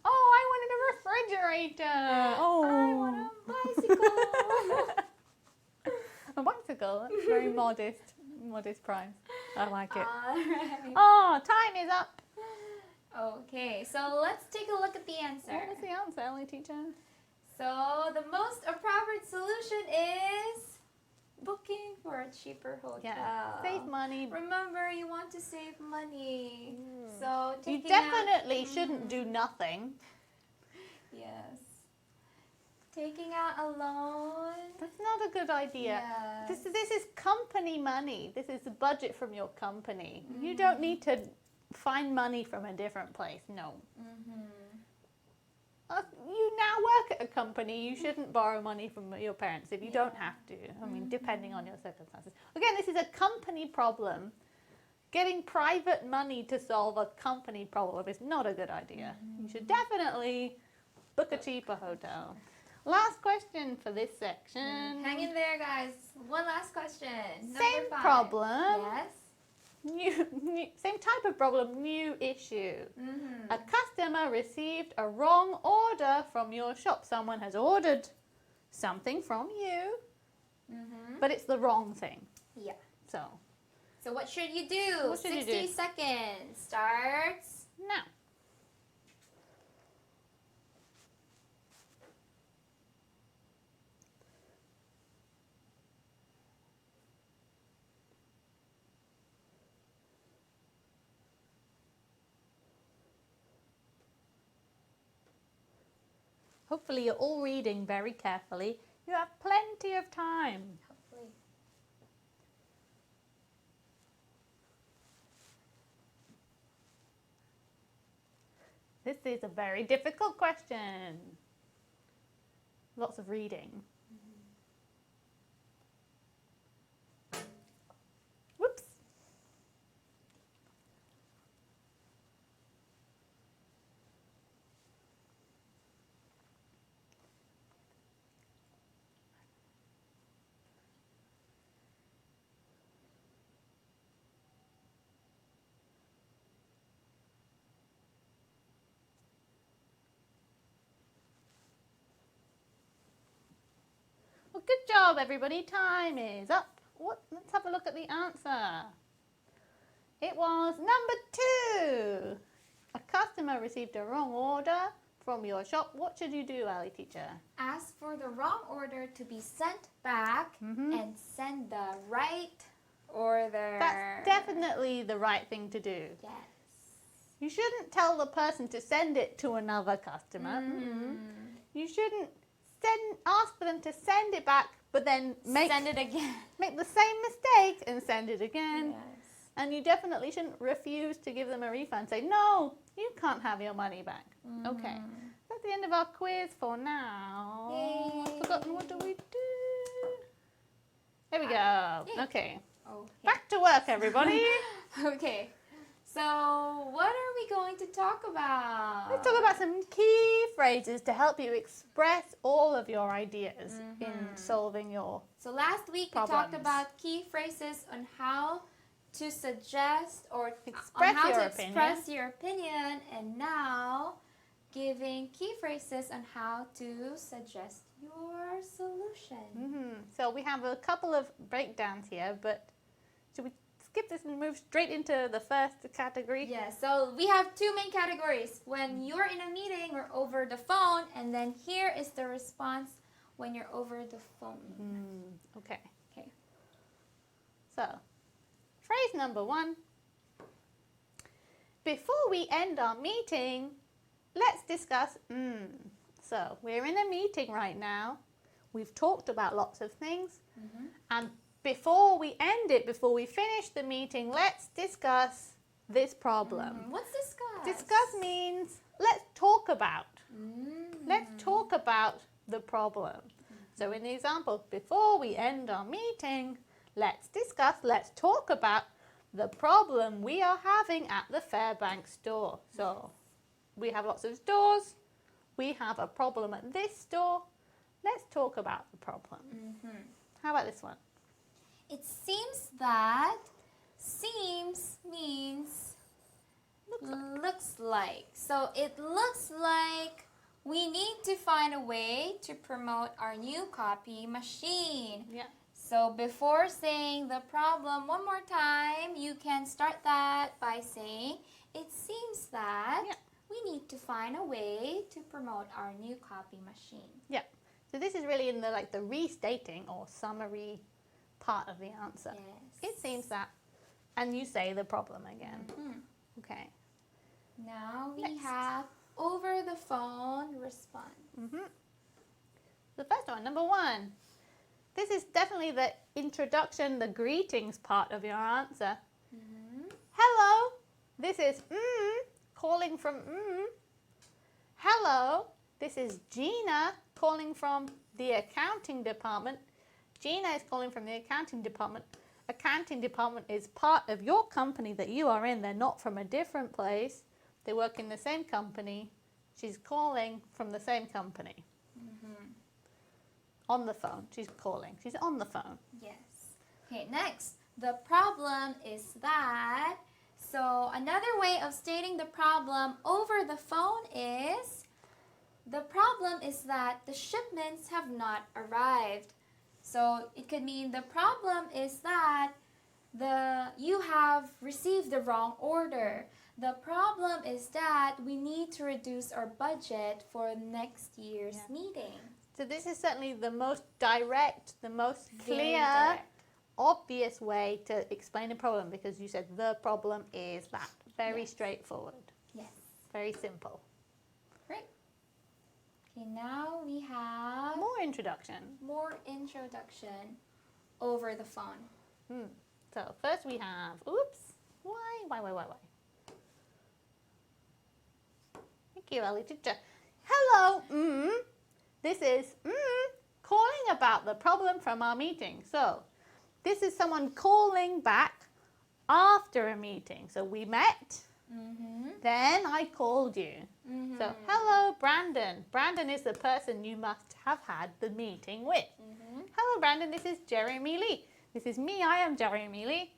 Oh, I wanted a refrigerator. Oh, I want a bicycle. a bicycle. That's very modest prize. I like it. Alright. Oh, time is up. Okay, so let's take a look at the answer. What was the answer, Ellie teacher? So the most appropriate solution is booking for a cheaper hotel. Yeah, save money. Remember, you want to save money. So You taking definitely shouldn't do nothing. Yes. Taking out a loan. That's not a good idea. Yes. This is company money. This is the budget from your company. You don't need to find money from a different place. No. You now work at a company. You shouldn't borrow money from your parents if you don't have to. I mean, depending on your circumstances. Again, this is a company problem. Getting private money to solve a company problem is not a good idea. You should definitely book a cheaper hotel. Last question for this section. Hang in there, guys. One last question. Same Number 5. problem. Yes. Same type of problem, new issue. Mm-hmm. A customer received a wrong order from your shop. Someone has ordered something from you, but it's the wrong thing. Yeah. So what should you do? What should you 60 do? seconds. Starts now. Hopefully you're all reading very carefully. You have plenty of time. Hopefully. This is a very difficult question. Lots of reading. Whoops. Well, good job, everybody. Time is up. Let's have a look at the answer. It was number 2. A customer received a wrong order from your shop. What should you do, Ali teacher? Ask for the wrong order to be sent back and send the right order. That's definitely the right thing to do. Yes. You shouldn't tell the person to send it to another customer. You shouldn't ask for them to send it back, but then send it again. make the same mistake and send it again. Yes. And you definitely shouldn't refuse to give them a refund. Say, no, you can't have your money back. Okay. That's the end of our quiz for now. Yay. I've forgotten, what do we do? There we go. Yay. Okay. Okay. Back to work, everybody. Okay. So, what are we going to talk about? Let's talk about some key phrases to help you express all of your ideas in solving your So last week we talked problems. about key phrases on how to suggest or Express on how your to opinion. express your opinion, and now giving key phrases on how to suggest your solution. So we have a couple of breakdowns here, but should we skip this and move straight into the first category? Yeah, so we have 2 main categories. When you're in a meeting or over the phone, and then here is the response when you're over the phone. Okay. Okay. So, phrase number 1. Before we end our meeting, let's discuss. So, we're in a meeting right now. We've talked about lots of things. And before we end it, before we finish the meeting, let's discuss this problem. What's discuss? Discuss means let's talk about. Let's talk about the problem. So in the example, before we end our meeting, let's discuss, let's talk about the problem we are having at the Fairbank store. So we have lots of stores. We have a problem at this store. Let's talk about the problem. How about this one? It seems that seems means looks like. So it looks like we need to find a way to promote our new copy machine. Yeah. So before saying the problem one more time, you can start that by saying, it seems that we need to find a way to promote our new copy machine. Yeah. So this is really in the restating or summary part of the answer. Yes. It seems that, and you say the problem again. Okay. Now we Next. have over the phone response. The first one, number 1. This is definitely the introduction, the greetings part of your answer. Hello, this is calling from Hello, this is Gina calling from the accounting department. Gina is calling from the accounting department. Accounting department is part of your company that you are in. They're not from a different place. They work in the same company. She's calling from the same company. On the phone. She's calling. She's on the phone. Yes. Okay, next. The problem is that. So another way of stating the problem over the phone is the problem is that the shipments have not arrived. So it could mean the problem is that you have received the wrong order. The problem is that we need to reduce our budget for next year's meeting. So this is certainly the most direct, the most Very clear, direct. obvious way to explain a problem because you said the problem is that. Very Yes. straightforward. Yes. Very simple. Great. Okay, now we have More introduction. more introduction over the phone. So first we have, oops, why? Thank you, Ellie teacher. Hello, this is calling about the problem from our meeting. So this is someone calling back after a meeting. So we met, then I called you. So hello, Brandon. Brandon is the person you must have had the meeting with. Hello, Brandon, this is Jeremy Lee. This is me, I am Jeremy Lee.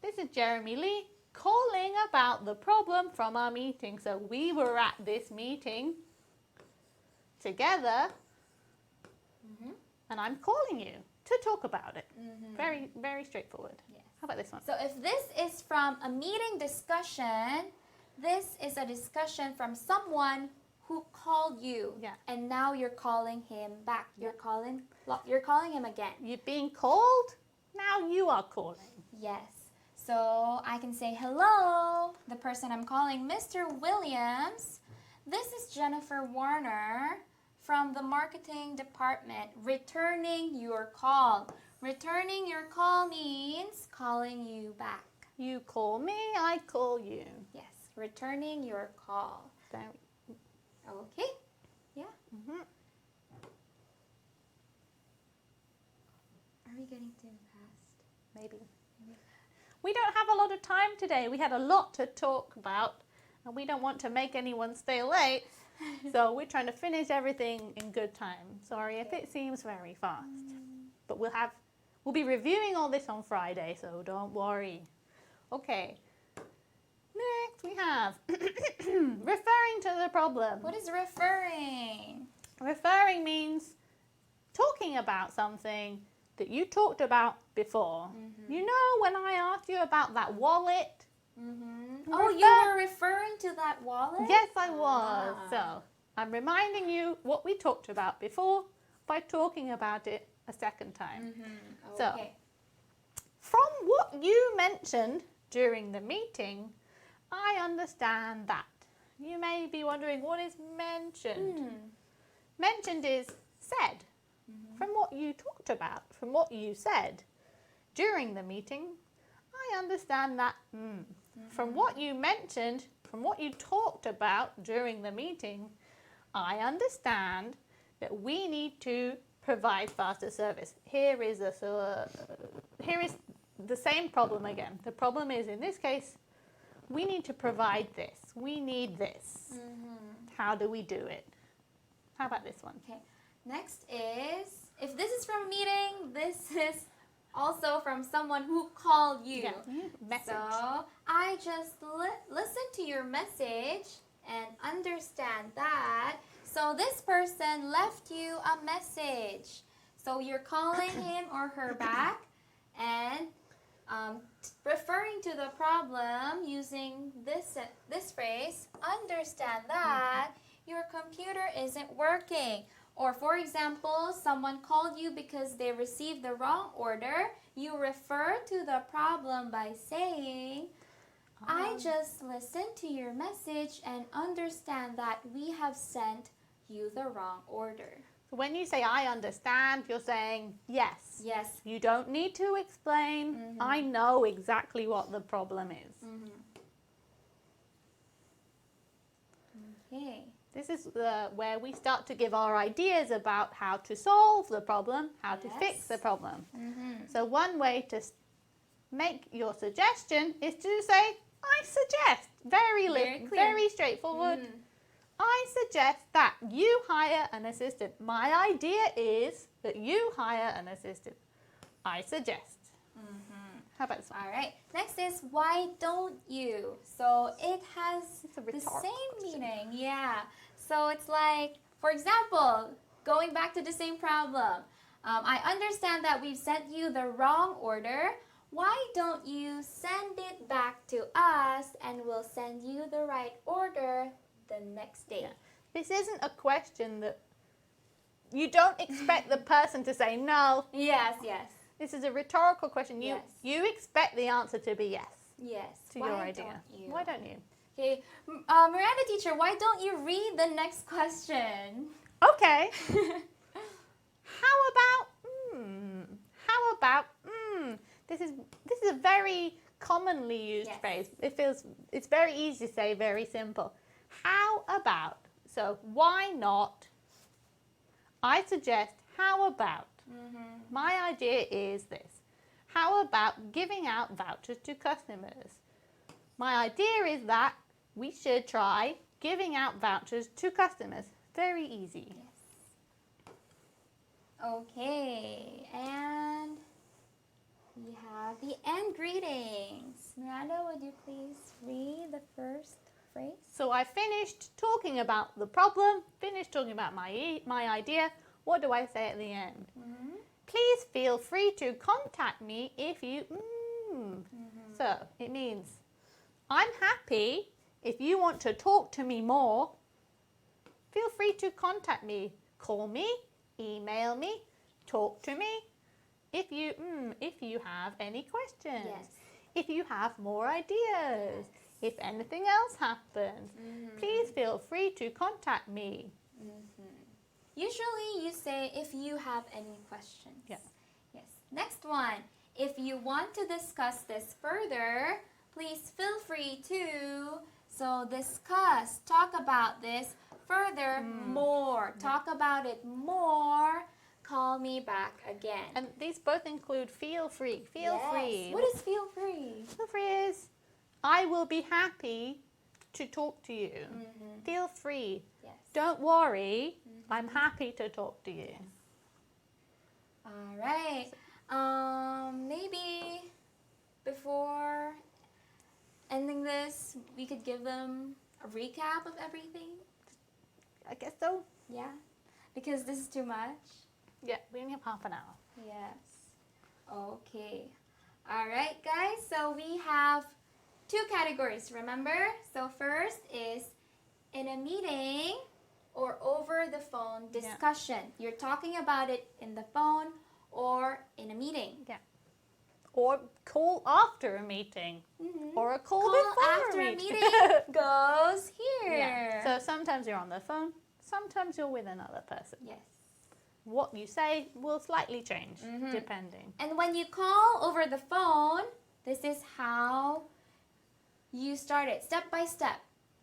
This is Jeremy Lee calling about the problem from our meeting. So we were at this meeting together and I'm calling you to talk about it. Very, very straightforward. Yes. How about this one? So if this is from a meeting discussion, this is a discussion from someone who called you. Yeah. And now you're calling him back. You're calling him again. You're being called, now you are calling. Yes. So I can say, hello, the person I'm calling, Mr. Williams. This is Jennifer Warner from the marketing department, returning your call. Returning your call means calling you back. You call me, I call you. Yes, returning your call. Very, Okay. Yeah. Are we getting too fast? maybe. We don't have a lot of time today. We had a lot to talk about and we don't want to make anyone stay late. So we're trying to finish everything in good time. Sorry if it seems very fast. But we'll be reviewing all this on Friday, so don't worry. Okay. Next we have referring to the problem. What is referring? Referring means talking about something that you talked about before. You know when I asked you about that wallet? Oh, you were referring to that wallet? Yes, I was. So I'm reminding you what we talked about before by talking about it a second time. So, Okay. from what you mentioned during the meeting, I understand that. You may be wondering what is mentioned. Mentioned is said. From what you talked about, from what you said during the meeting, I understand that. From what you mentioned, from what you talked about during the meeting, I understand that we need to provide faster service. Here is the same problem again. The problem is, in this case, we need to provide this. We need this. How do we do it? How about this one? Okay. Next is, if this is from a meeting, this is also from someone who called you. Message. So I just listen to your message and understand that. So this person left you a message. So you're calling him or her back and referring to the problem using this phrase, understand that your computer isn't working. Or for example, someone called you because they received the wrong order. You refer to the problem by saying, I just listened to your message and understand that we have sent you the wrong order. When you say I understand, you're saying yes. Yes. You don't need to explain. I know exactly what the problem is. Okay. This is where we start to give our ideas about how to solve the problem, how to fix the problem. So one way to make your suggestion is to say, I suggest. Very straightforward. I suggest that you hire an assistant. My idea is that you hire an assistant. I suggest. How about this one? All right. Next is why don't you? So it has It's a the rhetorical same question. meaning. Yeah. So it's like, for example, going back to the same problem. I understand that we've sent you the wrong order. Why don't you send it back to us and we'll send you the right order the next day? Yeah. This isn't a question that you don't expect the person to say no. Yes, yes, This is a rhetorical question. Yes. You expect the answer to be yes yes. to Why your idea. don't you? Why don't you? Okay, Miranda teacher, why don't you read the next question? Okay. How about this is a very commonly used Yes. phrase. It's very easy to say, very simple. How about? So why not? I suggest how about? My idea is this. How about giving out vouchers to customers? My idea is that we should try giving out vouchers to customers. Very easy. Okay, and we have the end greetings. Miranda, would you please read the first phrase? So I finished talking about the problem, finished talking about my idea. What do I say at the end? Please feel free to contact me if you... So it means, I'm happy if you want to talk to me more. Feel free to contact me. Call me, email me, talk to me. If you have any questions. Yes. If you have more ideas. If anything else happens. Please feel free to contact me. Usually you say if you have any questions. Yeah. Yes. Next one. If you want to discuss this further, please feel free to. So discuss, talk about this further, more. Talk about it more. Call me back again. And these both include feel free. Feel Yes. free. What is feel free? Feel free is, I will be happy to talk to you. Feel free. Yes. Don't worry. I'm happy to talk to you. All right. Maybe before ending this, we could give them a recap of everything. I guess so. Yeah. Because this is too much. Yeah, we only have half an hour. Yes. Okay. All right, guys. So we have two categories, remember? So first is in a meeting or over the phone discussion. You're talking about it in the phone or in a meeting. Yeah. Or call after a meeting. Or a call before after a a meeting. meeting goes here. Yeah. So sometimes you're on the phone. Sometimes you're with another person. Yes. What you say will slightly change depending. And when you call over the phone, this is how you start it, step by step.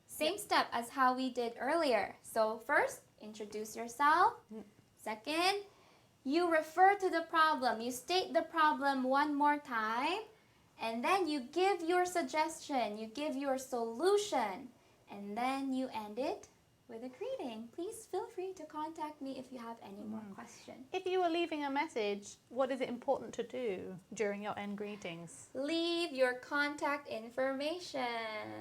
Same step as how we did earlier. So first, introduce yourself. Second, you refer to the problem. You state the problem one more time. And then you give your suggestion. You give your solution. And then you end it with a greeting. Please feel free to contact me if you have any more questions. If you were leaving a message, what is it important to do during your end greetings? Leave your contact information.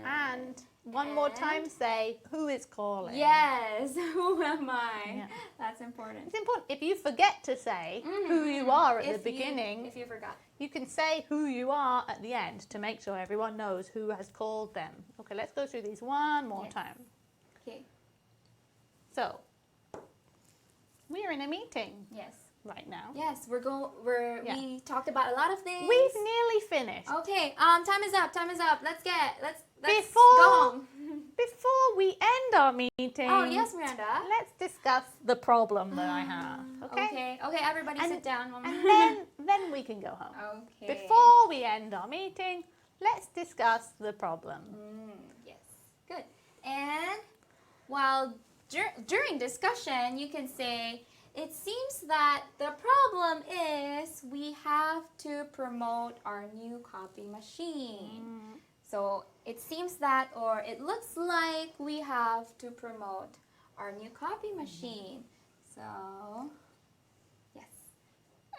And one more time say, who is calling? Yes, who am I? Yeah. That's important. It's important. If you forget to say who you are at the If beginning, if you forgot. you can say who you are at the end to make sure everyone knows who has called them. Okay, let's go through these one more Yes. time. Okay. So, we're in a meeting Yes. right now. Yes, Yeah. we talked about a lot of things. We've nearly finished. Okay, time is up. Time is up. Let's Before- go home. Before we end our meeting, Oh, yes, Miranda. let's discuss the problem that I have. Okay? Okay, everybody And- sit down. And then we can go home. Okay. Before we end our meeting, let's discuss the problem. Yes. Good. And while during discussion, you can say, it seems that the problem is we have to promote our new copy machine. So it seems that, or it looks like we have to promote our new copy machine. So, yes.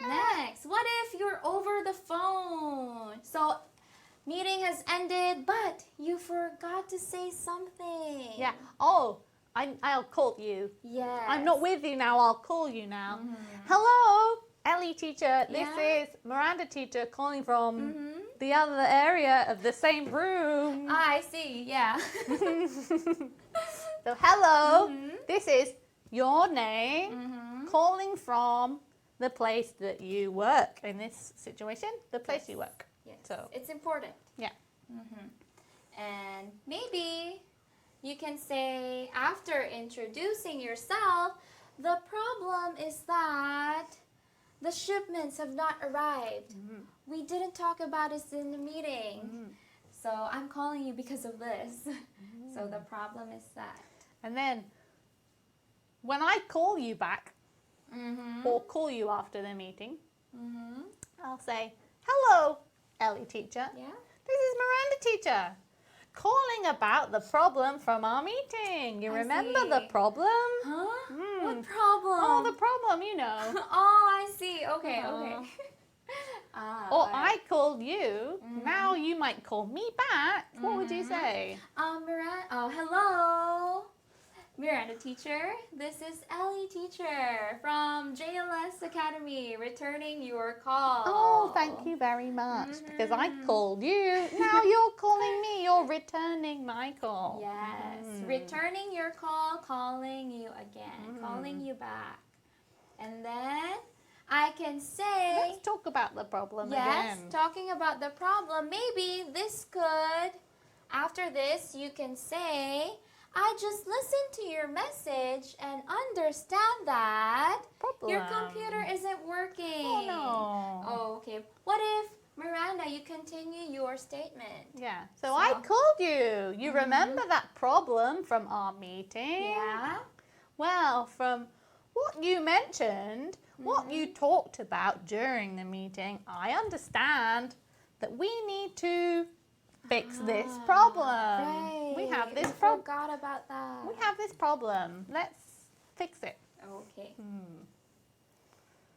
Next, what if you're over the phone? So, meeting has ended, but you forgot to say something. Yeah. Oh, I'll call you. Yes. I'm not with you now. I'll call you now. Hello, Ellie teacher. This Yeah. is Miranda teacher calling from the other area of the same room. I see, yeah. So hello, this is your name calling from the place that you work. In this situation, the place you work. Yes. So It's important. yeah. And maybe you can say, after introducing yourself, the problem is that the shipments have not arrived. We didn't talk about it in the meeting. So I'm calling you because of this. So the problem is that. And then when I call you back or call you after the meeting, I'll say, hello, Ellie teacher. Yeah? This is Miranda teacher. Calling about the problem from our meeting. You I remember see. the problem? Huh? What problem? Oh, the problem, you know. Oh, I see. Okay, Oh. okay. Or Alright. I called you. Now you might call me back. What would you say? Miranda. Oh, hello. Miranda teacher. This is Ellie teacher from JLS Academy returning your call. Oh, thank you very much. Because I called you. Now you're calling me. You're returning my call. Yes. Returning your call, calling you again, calling you back. And then I can say, Let's talk about the problem yes, again. talking about the problem. Maybe this could, after this, you can say, I just listened to your message and understand that your computer isn't working. Oh, no. Oh, okay. What if, Miranda, you continue your statement? Yeah. So I called you. You remember that problem from our meeting? Yeah. Well, from what you mentioned, what you talked about during the meeting, I understand that we need to fix this problem. Right. We have this I problem. forgot about that. We have this problem. Let's fix it. Okay.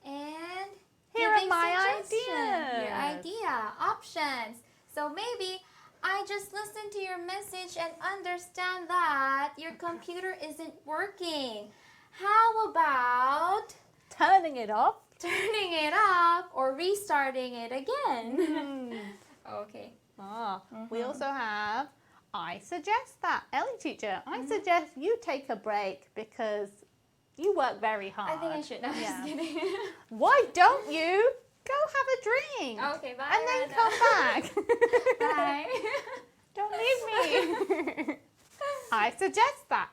And Here are giving my suggestion. Your ideas. idea, options. So maybe I just listened to your message and understand that your computer isn't working. How about Turning it off. turning it off or restarting it again? Okay. We also have, I suggest that. Ellie teacher, I suggest you take a break because you work very hard. I think I should. No, I'm just kidding. Why don't you go have a drink? Okay, bye. And then Miranda. come back. Bye. Don't leave me. I suggest that.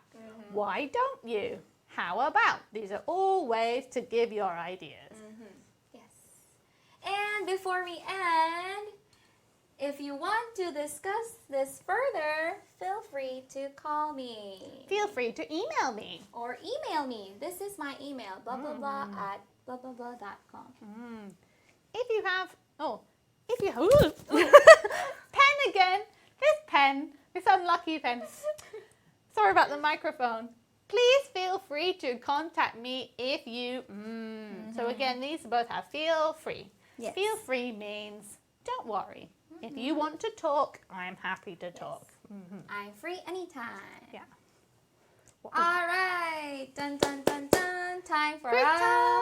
Why don't you? How about? These are all ways to give your ideas. Yes. And before we end, if you want to discuss this further, feel free to call me. Feel free to email me. Or email me. This is my email, blah blah blah at blah blah blah.com. If you have, pen again. This pen, this unlucky pen. Sorry about the microphone. Please feel free to contact me if you, So again, these both have feel free. Yes. Feel free means don't worry. If you want to talk, I'm happy to talk. I'm free anytime. Yeah. All right. Dun dun dun dun. Time for Quiz our time.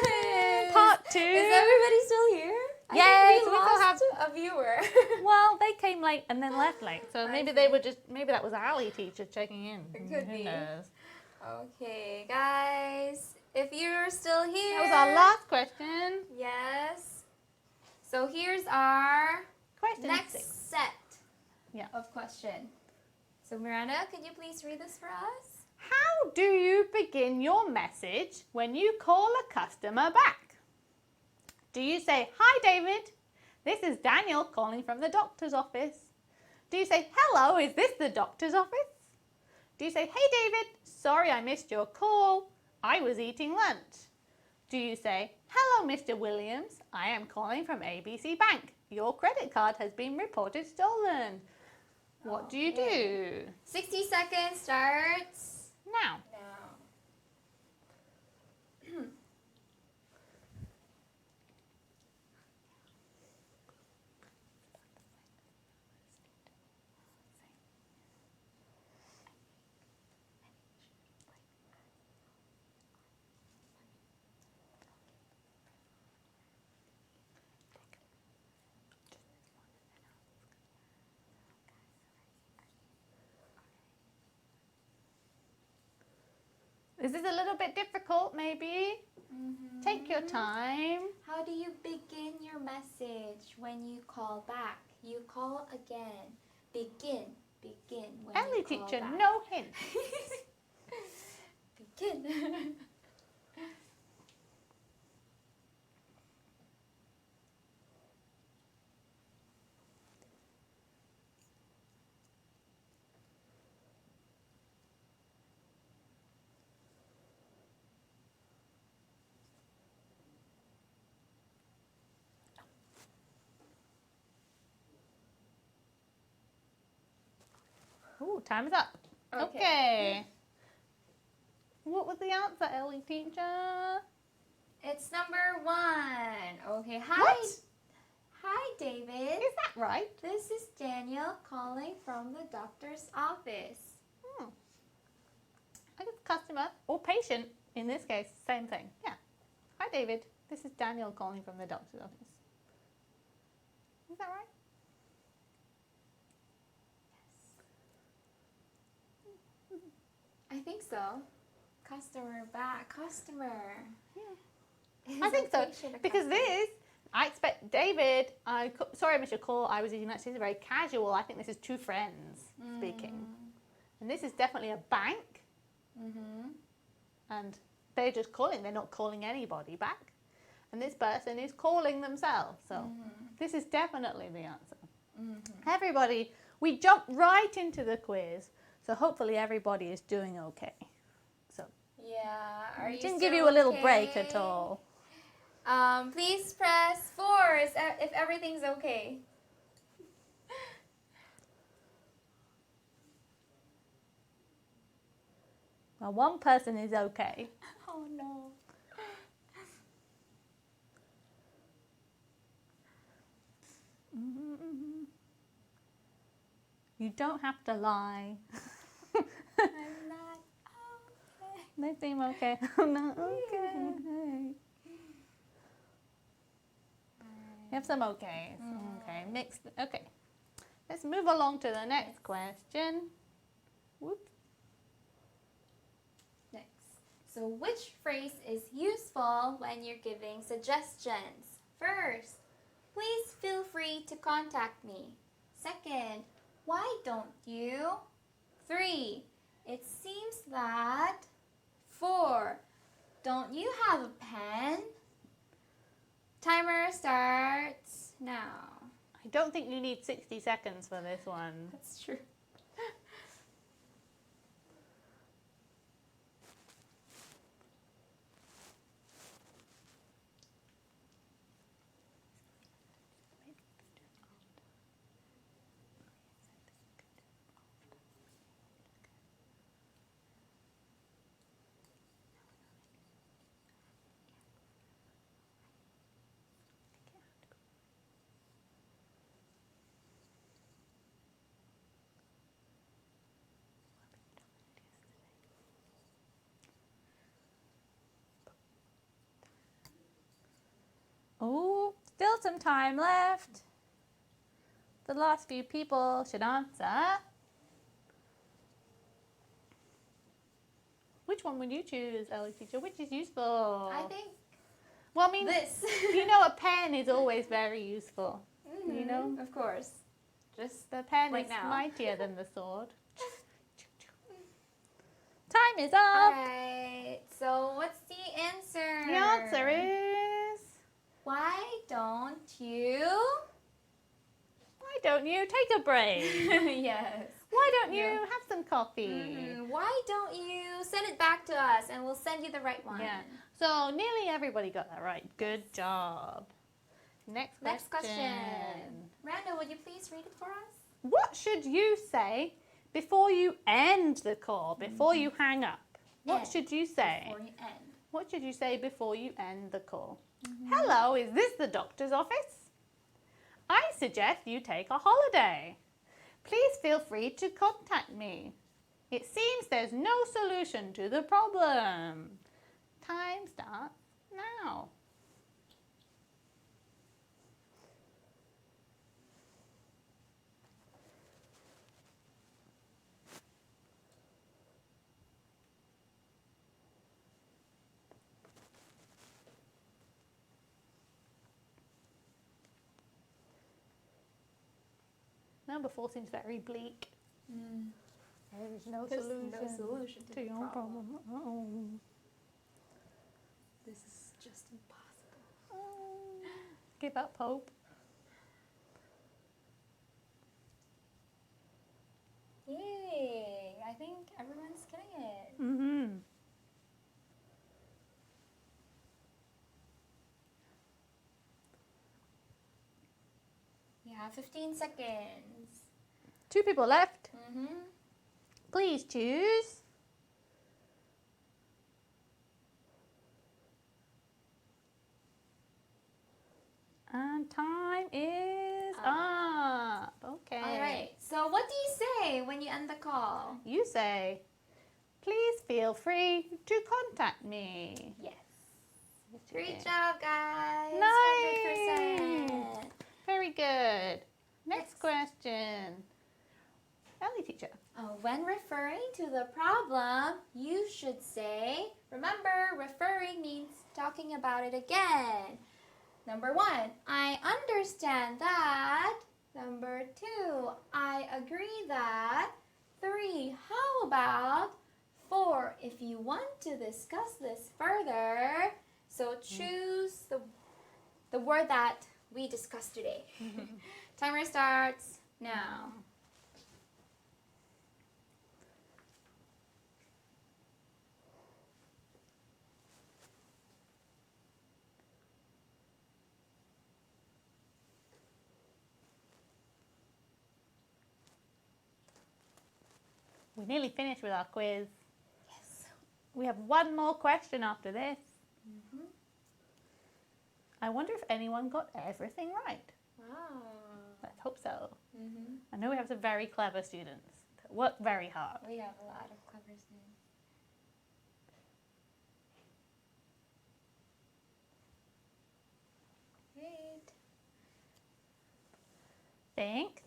quiz. Part 2. Is everybody still here? I Yes, think we still have. a viewer. Well, they came late and then left late, so maybe see. they were just. Maybe that was Ali teacher checking in. It could Who be. knows? Okay, guys. If you're still here. That was our last question. Yes. So here's our Question next 6. set of question. So Miranda, could you please read this for us? How do you begin your message when you call a customer back? Do you say, "Hi David, this is Daniel calling from the doctor's office"? Do you say, "Hello, is this the doctor's office"? Do you say, "Hey David, sorry I missed your call. I was eating lunch"? Do you say, "Hello Mr. Williams, I am calling from ABC Bank. your credit card has been reported stolen. What do you do? 60 seconds starts Now. now. Is this a little bit difficult, maybe? Take your time. How do you begin your message when you call back? You call again. Begin when Ellie you call teacher, back. no hint. Begin. Ooh, time is up. Okay. What was the answer, Ellie teacher? It's number 1. Okay, hi. What? Hi, David. Is that right? This is Daniel calling from the doctor's office. I guess customer or patient in this case, same thing. Yeah. Hi, David. This is Daniel calling from the doctor's office. Is that right? I think so. Customer back. Customer. Yeah. Is I think a so. patient a Because customer? this, I expect David, sorry I missed your call, I was eating lunch. This is very casual. I think this is two friends speaking. And this is definitely a bank. And they're just calling. They're not calling anybody back. And this person is calling themselves. So this is definitely the answer. Everybody, we jumped right into the quiz. So hopefully everybody is doing okay. So Yeah. Are you didn't still give you a little break okay? at all. Please press 4 if everything's okay. Well, one person is okay. Oh no. You don't have to lie. I'm not okay. They seem okay. I'm not okay. You have some okays. Okay, mixed. Okay. Let's move along to the next question. Whoops. Next. So which phrase is useful when you're giving suggestions? First, please feel free to contact me. Second, why don't you? 3, it seems that. 4, don't you have a pen? Timer starts now. I don't think you need 60 seconds for this one. That's true. Oh, still some time left. The last few people should answer. Which one would you choose, Ellie teacher? Which is useful? I think well, I mean, this. you know, a pen is always very useful. You know, Of course. Just the pen right is now. mightier than the sword. Time is up. Alright, so what's the answer? The answer is, Why don't you? why don't you take a break? Yes. Why don't you Yeah. have some coffee? Why don't you send it back to us and we'll send you the right one? Yeah. So nearly everybody got that right. Good job. Next question. Randa, would you please read it for us? What should you say before you end the call, before you hang up? What should you say? Before you end. What should you say before you end the call? Hello, is this the doctor's office? I suggest you take a holiday. Please feel free to contact me. It seems there's no solution to the problem. Time starts now. Number 4 seems very bleak. There is no There's solution, no solution to to the your problem. problem. This is just impossible. Give up hope. Yay! I think everyone's getting it. Mm-hmm. Yeah, 15 seconds. 2 people left. Mm-hmm. Please choose. And time is up. Okay. All right. So what do you say when you end the call? You say, please feel free to contact me. Yes. Great job, guys. Nice. 100%. Very good. Next Yes. question. Ellie teacher. When referring to the problem, you should say, remember, referring means talking about it again. Number 1, I understand that. Number 2, I agree that. 3, how about? 4, if you want to discuss this further, so choose the word that we discussed today. Timer starts now. We nearly finished with our quiz. Yes. We have one more question after this. I wonder if anyone got everything right. Wow. Let's hope so. I know we have some very clever students that work very hard. We have a lot of clever students. Great. Think.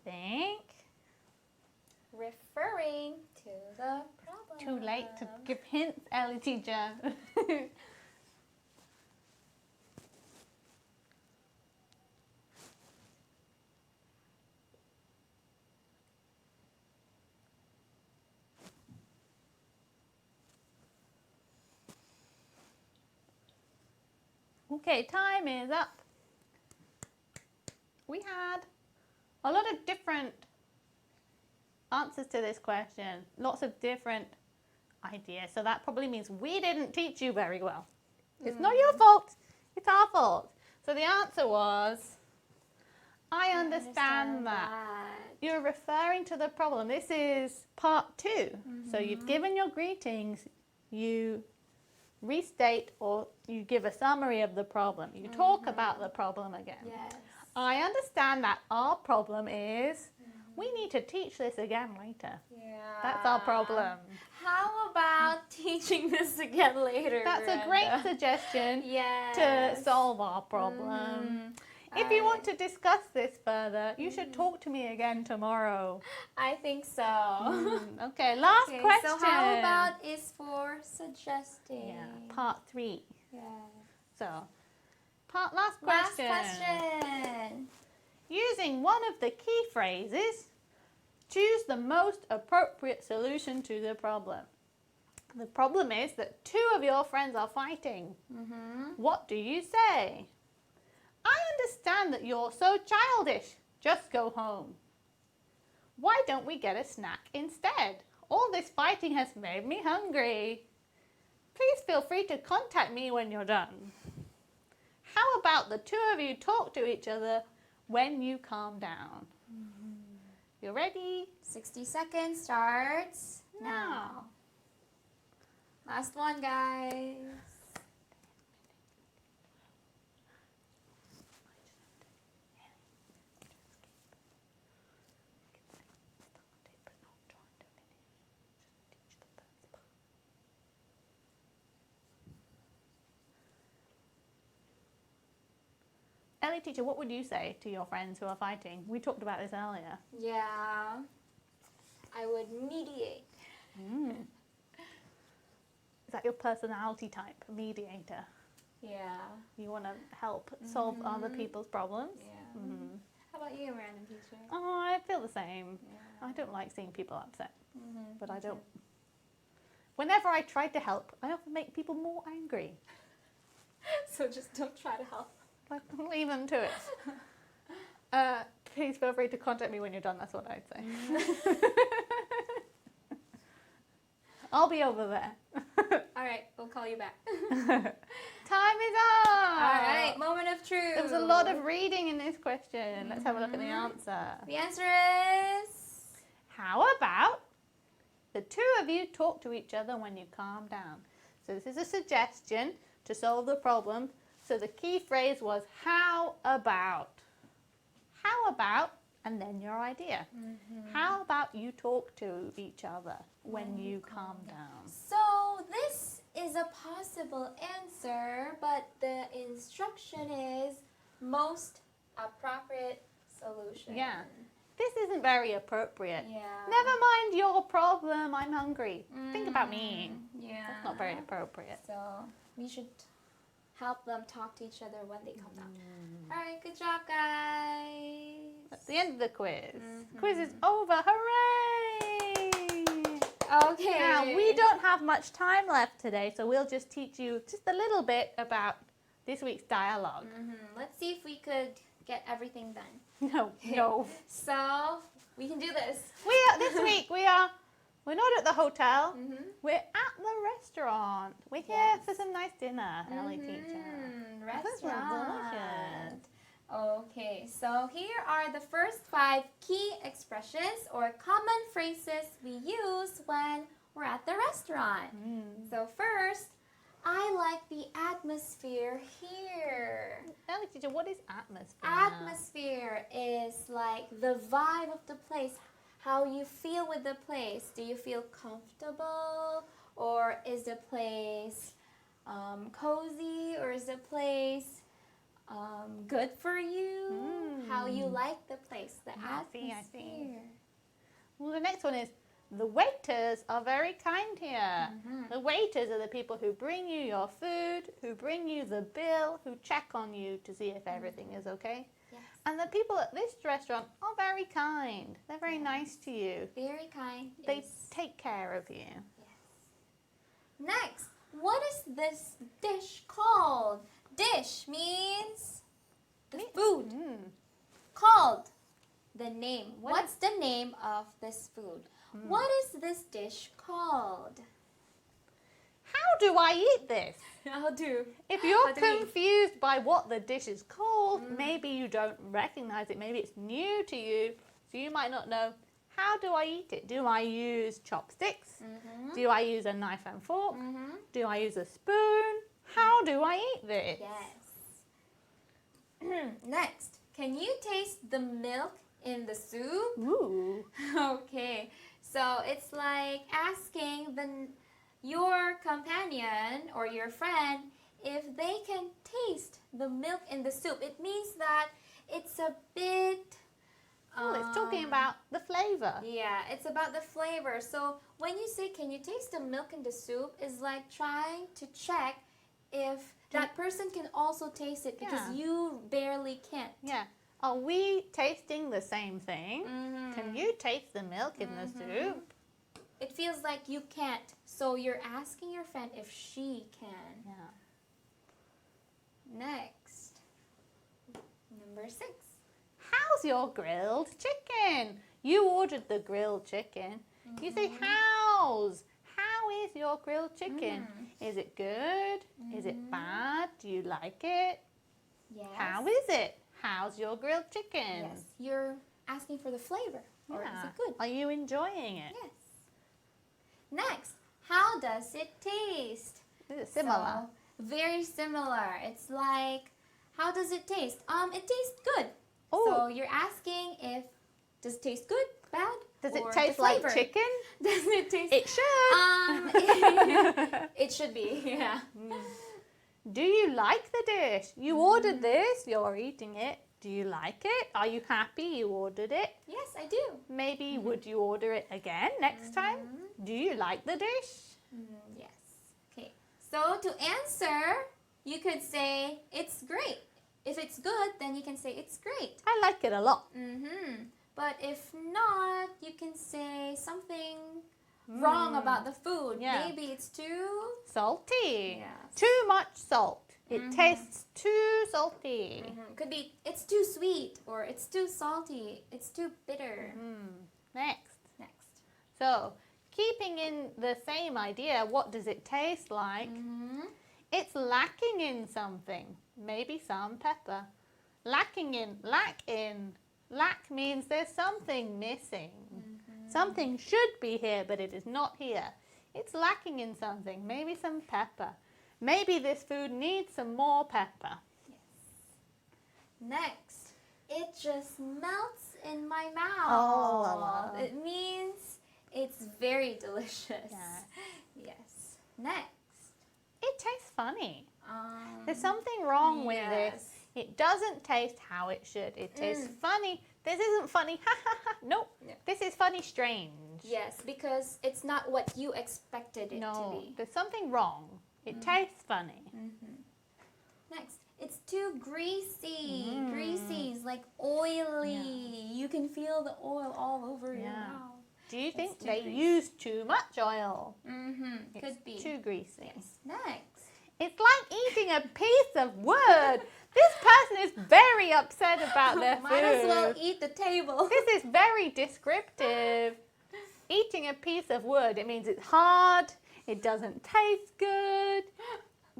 Referring to the problem. Too late to give hints, Ellie teacher. Okay, time is up. We had a lot of different answers to this question, lots of different ideas. So that probably means we didn't teach you very well. It's not your fault, it's our fault. So the answer was, I understand that. You're referring to the problem. This is part 2. So you've given your greetings, you restate or you give a summary of the problem. You talk about the problem again. Yes. I understand that our problem is we need to teach this again later. Yeah. That's our problem. How about teaching this again later? That's a great suggestion Yes. to solve our problem. If you want to discuss this further, you should talk to me again tomorrow. I think so. Okay, last question. So how about is for suggesting? Yeah, part 3. Yeah. So, last question. Last question. Using one of the key phrases, choose the most appropriate solution to the problem. The problem is that 2 of your friends are fighting. What do you say? I understand that you're so childish. Just go home. Why don't we get a snack instead? All this fighting has made me hungry. Please feel free to contact me when you're done. How about the two of you talk to each other when you calm down? You ready? 60 seconds starts now. Last one, guys. Ellie teacher, what would you say to your friends who are fighting? We talked about this earlier. Yeah, I would mediate. Is that your personality type, mediator? Yeah. You want to help solve other people's problems? Yeah. How about you, random teacher? Oh, I feel the same. Yeah. I don't like seeing people upset, but I don't. Whenever I try to help, I often make people more angry. So just don't try to help. Like, leave them to it. Please feel free to contact me when you're done. That's what I'd say. I'll be over there. All right, we'll call you back. Time is up. All right, moment of truth. There was a lot of reading in this question. Let's have a look at the answer. The answer is... How about the two of you talk to each other when you calm down? So this is a suggestion to solve the problem. So the key phrase was how about. How about, and then your idea. How about you talk to each other when you calm down? So this is a possible answer, but the instruction is most appropriate solution. Yeah. This isn't very appropriate. Yeah. Never mind your problem, I'm hungry. Think about me. Yeah. That's not very appropriate. So we should help them talk to each other when they calm down. All right, good job, guys. That's the end of the quiz. Quiz is over. Hooray! Okay. Now, we don't have much time left today, so we'll just teach you just a little bit about this week's dialogue. Let's see if we could get everything done. No. So we can do this. This week we're not at the hotel. We're at the restaurant. We're here for some nice dinner, Ellie teacher. Restaurant. Okay, so here are the first 5 key expressions or common phrases we use when we're at the restaurant. So first, I like the atmosphere here. Ellie teacher, what is atmosphere? Atmosphere is like the vibe of the place, how you feel with the place. Do you feel comfortable, or is the place cozy, or is the place good for you? How you like the place, the atmosphere. I see. Well, the next one is the waiters are very kind here. The waiters are the people who bring you your food, who bring you the bill, who check on you to see if everything is okay. Yes. And the people at this restaurant are very kind. They're very nice to you. Very kind. They Yes. take care of you. Yes. Next, what is this dish called? Dish means the food. Called, the name. What's the name of this food? What is this dish called? How do I eat this? How do? If you're How do we- confused by what the dish is called, maybe you don't recognize it, maybe it's new to you, so you might not know, how do I eat it? Do I use chopsticks? Do I use a knife and fork? Do I use a spoon? How do I eat this? Yes. Next, can you taste the milk in the soup? Ooh. Okay, so it's like asking your companion or your friend if they can taste the milk in the soup. It means that it's a bit... It's talking about the flavor. Yeah, it's about the flavor. So when you say, can you taste the milk in the soup, it's like trying to check if that person can also taste it because you barely can't. Yeah. Are we tasting the same thing? Can you taste the milk in the soup? It feels like you can't. So you're asking your friend if she can. Yeah. Next, number 6. How's your grilled chicken? You ordered the grilled chicken. You say, how's? How is your grilled chicken? Is it good? Is it bad? Do you like it? Yes. How is it? How's your grilled chicken? Yes. You're asking for the flavor. Or is Yeah. it good? Are you enjoying it? Yes. Next, how does it taste? This is similar. So, very similar. It's like, how does it taste? It tastes good. Oh. So you're asking if does it taste good, bad? Does it or taste the like flavor? chicken? Does it taste? It should. It should be. Yeah. Do you like the dish? You ordered this. You're eating it. Do you like it? Are you happy you ordered it? Yes, I do. Maybe would you order it again next time? Do you like the dish? Yes. Okay. So to answer, you could say it's great. If it's good, then you can say it's great. I like it a lot. But if not, you can say something wrong about the food. Yeah. Maybe it's too Salty. Yes. Too much salt. It tastes too salty. Could be it's too sweet or it's too salty. It's too bitter. Next. Next. So, keeping in the same idea, what does it taste like? It's lacking in something. Maybe some pepper. Lack means there's something missing. Something should be here, but it is not here. It's lacking in something. Maybe some pepper. Maybe this food needs some more pepper. Next, it just melts in my mouth. Oh. It means it's very delicious. Yeah. Yes. Next. It tastes funny. There's something wrong with this. It doesn't taste how it should. It tastes funny. This isn't funny. Ha ha ha. Nope. No. This is funny strange. Yes, because it's not what you expected it to No, be. there's something wrong. It tastes funny. Next, it's too greasy. Greasy is like oily. You can feel the oil all over your mouth. Do you think too they greasy. use too much oil? Could be. Too greasy. Yes. Next. It's like eating a piece of wood. This person is very upset about their food. Might as well eat the table. This is very descriptive. Eating a piece of wood, it means it's hard, it doesn't taste good.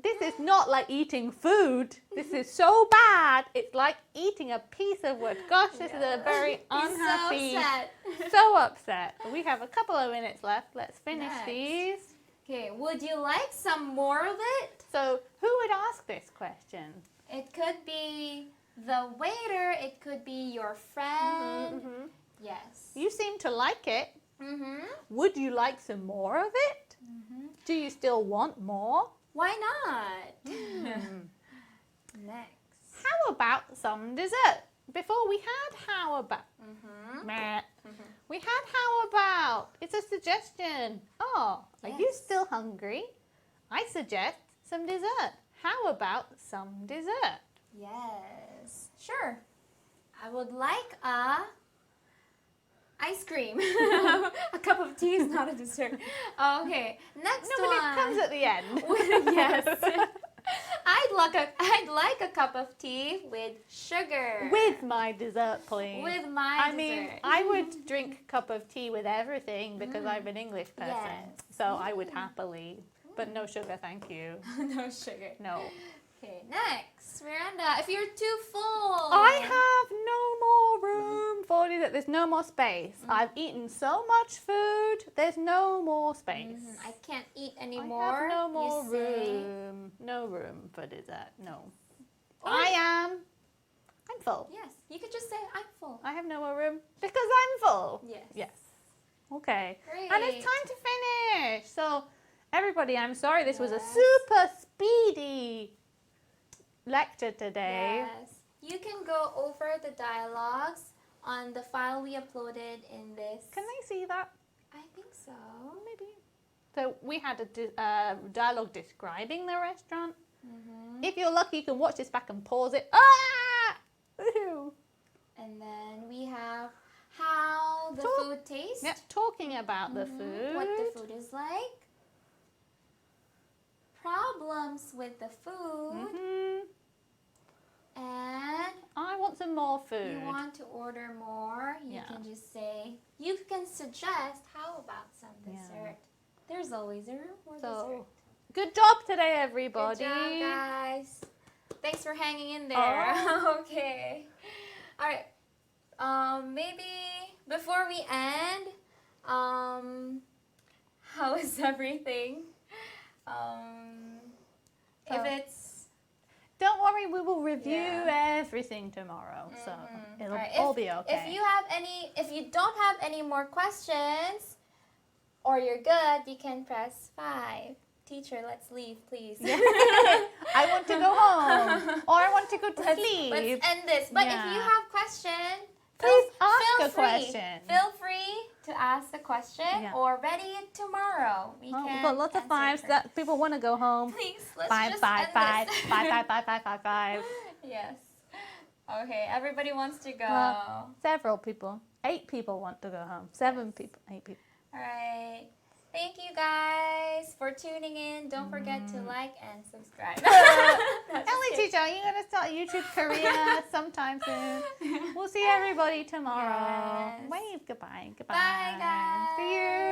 This is not like eating food. This is so bad. It's like eating a piece of wood. Gosh, this is a very unhappy. He's so upset. So upset. We have a couple of minutes left. Let's finish Next. these. Okay, would you like some more of it? So, who would ask this question? It could be the waiter. It could be your friend. Yes. You seem to like it. Mm-hmm. Would you like some more of it? Do you still want more? Why not? Next. How about some dessert? Before we had how about. Meh. We had how about. It's a suggestion. Oh, are you Yes. still hungry? I suggest some dessert. How about some dessert? Yes. Sure. I would like a ice cream. A cup of tea is not a dessert. Okay. Next No, but one. it comes at the end. Yes. I'd like a cup of tea with sugar. With my dessert, please. With my I dessert. mean, I would drink a cup of tea with everything because I'm an English person. Yes. So I would happily. But no sugar, thank you. No sugar. No. Okay, next. Miranda, if you're too full. I have no more room for dessert. There's no more space. I've eaten so much food. There's no more space. I can't eat I anymore. have no more you say. room. No room for dessert. No. Or- I'm full. Yes, you could just say I'm full. I have no more room because I'm full. Yes. Yes. Okay. Great. And it's time to finish. So, everybody, I'm sorry this was a Yes. super speedy lecture today. Yes. You can go over the dialogues on the file we uploaded in this. Can they see that? I think so. Maybe. So, we had a dialogue describing the restaurant. If you're lucky, you can watch this back and pause it. Ah! Woohoo! And then we have how the Talk- food tastes. Yep, talking about the food. What the food is like. Problems with the food. Mhm. And I want some more food. you want to order more, you Yeah. can just say, you can suggest, how about some Yeah. dessert? There's always a room for So, dessert. good job today, Good everybody. job, guys. Thanks for hanging in there. Oh. Okay. All right. Maybe before we end, how is everything? If it's Don't worry, we will review everything tomorrow, so it'll Alright, all be okay. if you don't have any more questions, or you're good, you can press 5. Teacher, let's leave, please. I want to go home, or I want to go to sleep. Let's end this. But if Yeah. you have questions, Please ask feel a free. question. Feel free to ask a question Yeah. or ready it tomorrow. We Oh, can we've got lots of answer fives it. that people want to go home. Please, let's Five, just five, end five, this. five, five, five, five, five, five. Yes. Okay, everybody wants to go. Several people. 8 people want to go home. 7 people. 8 people. All right. Thank you guys for tuning in. Don't forget to like and subscribe. Ellie teacher, are you going to start a YouTube career sometime soon? We'll see everybody tomorrow. Yes. Wave goodbye. Goodbye. Bye, guys. See you.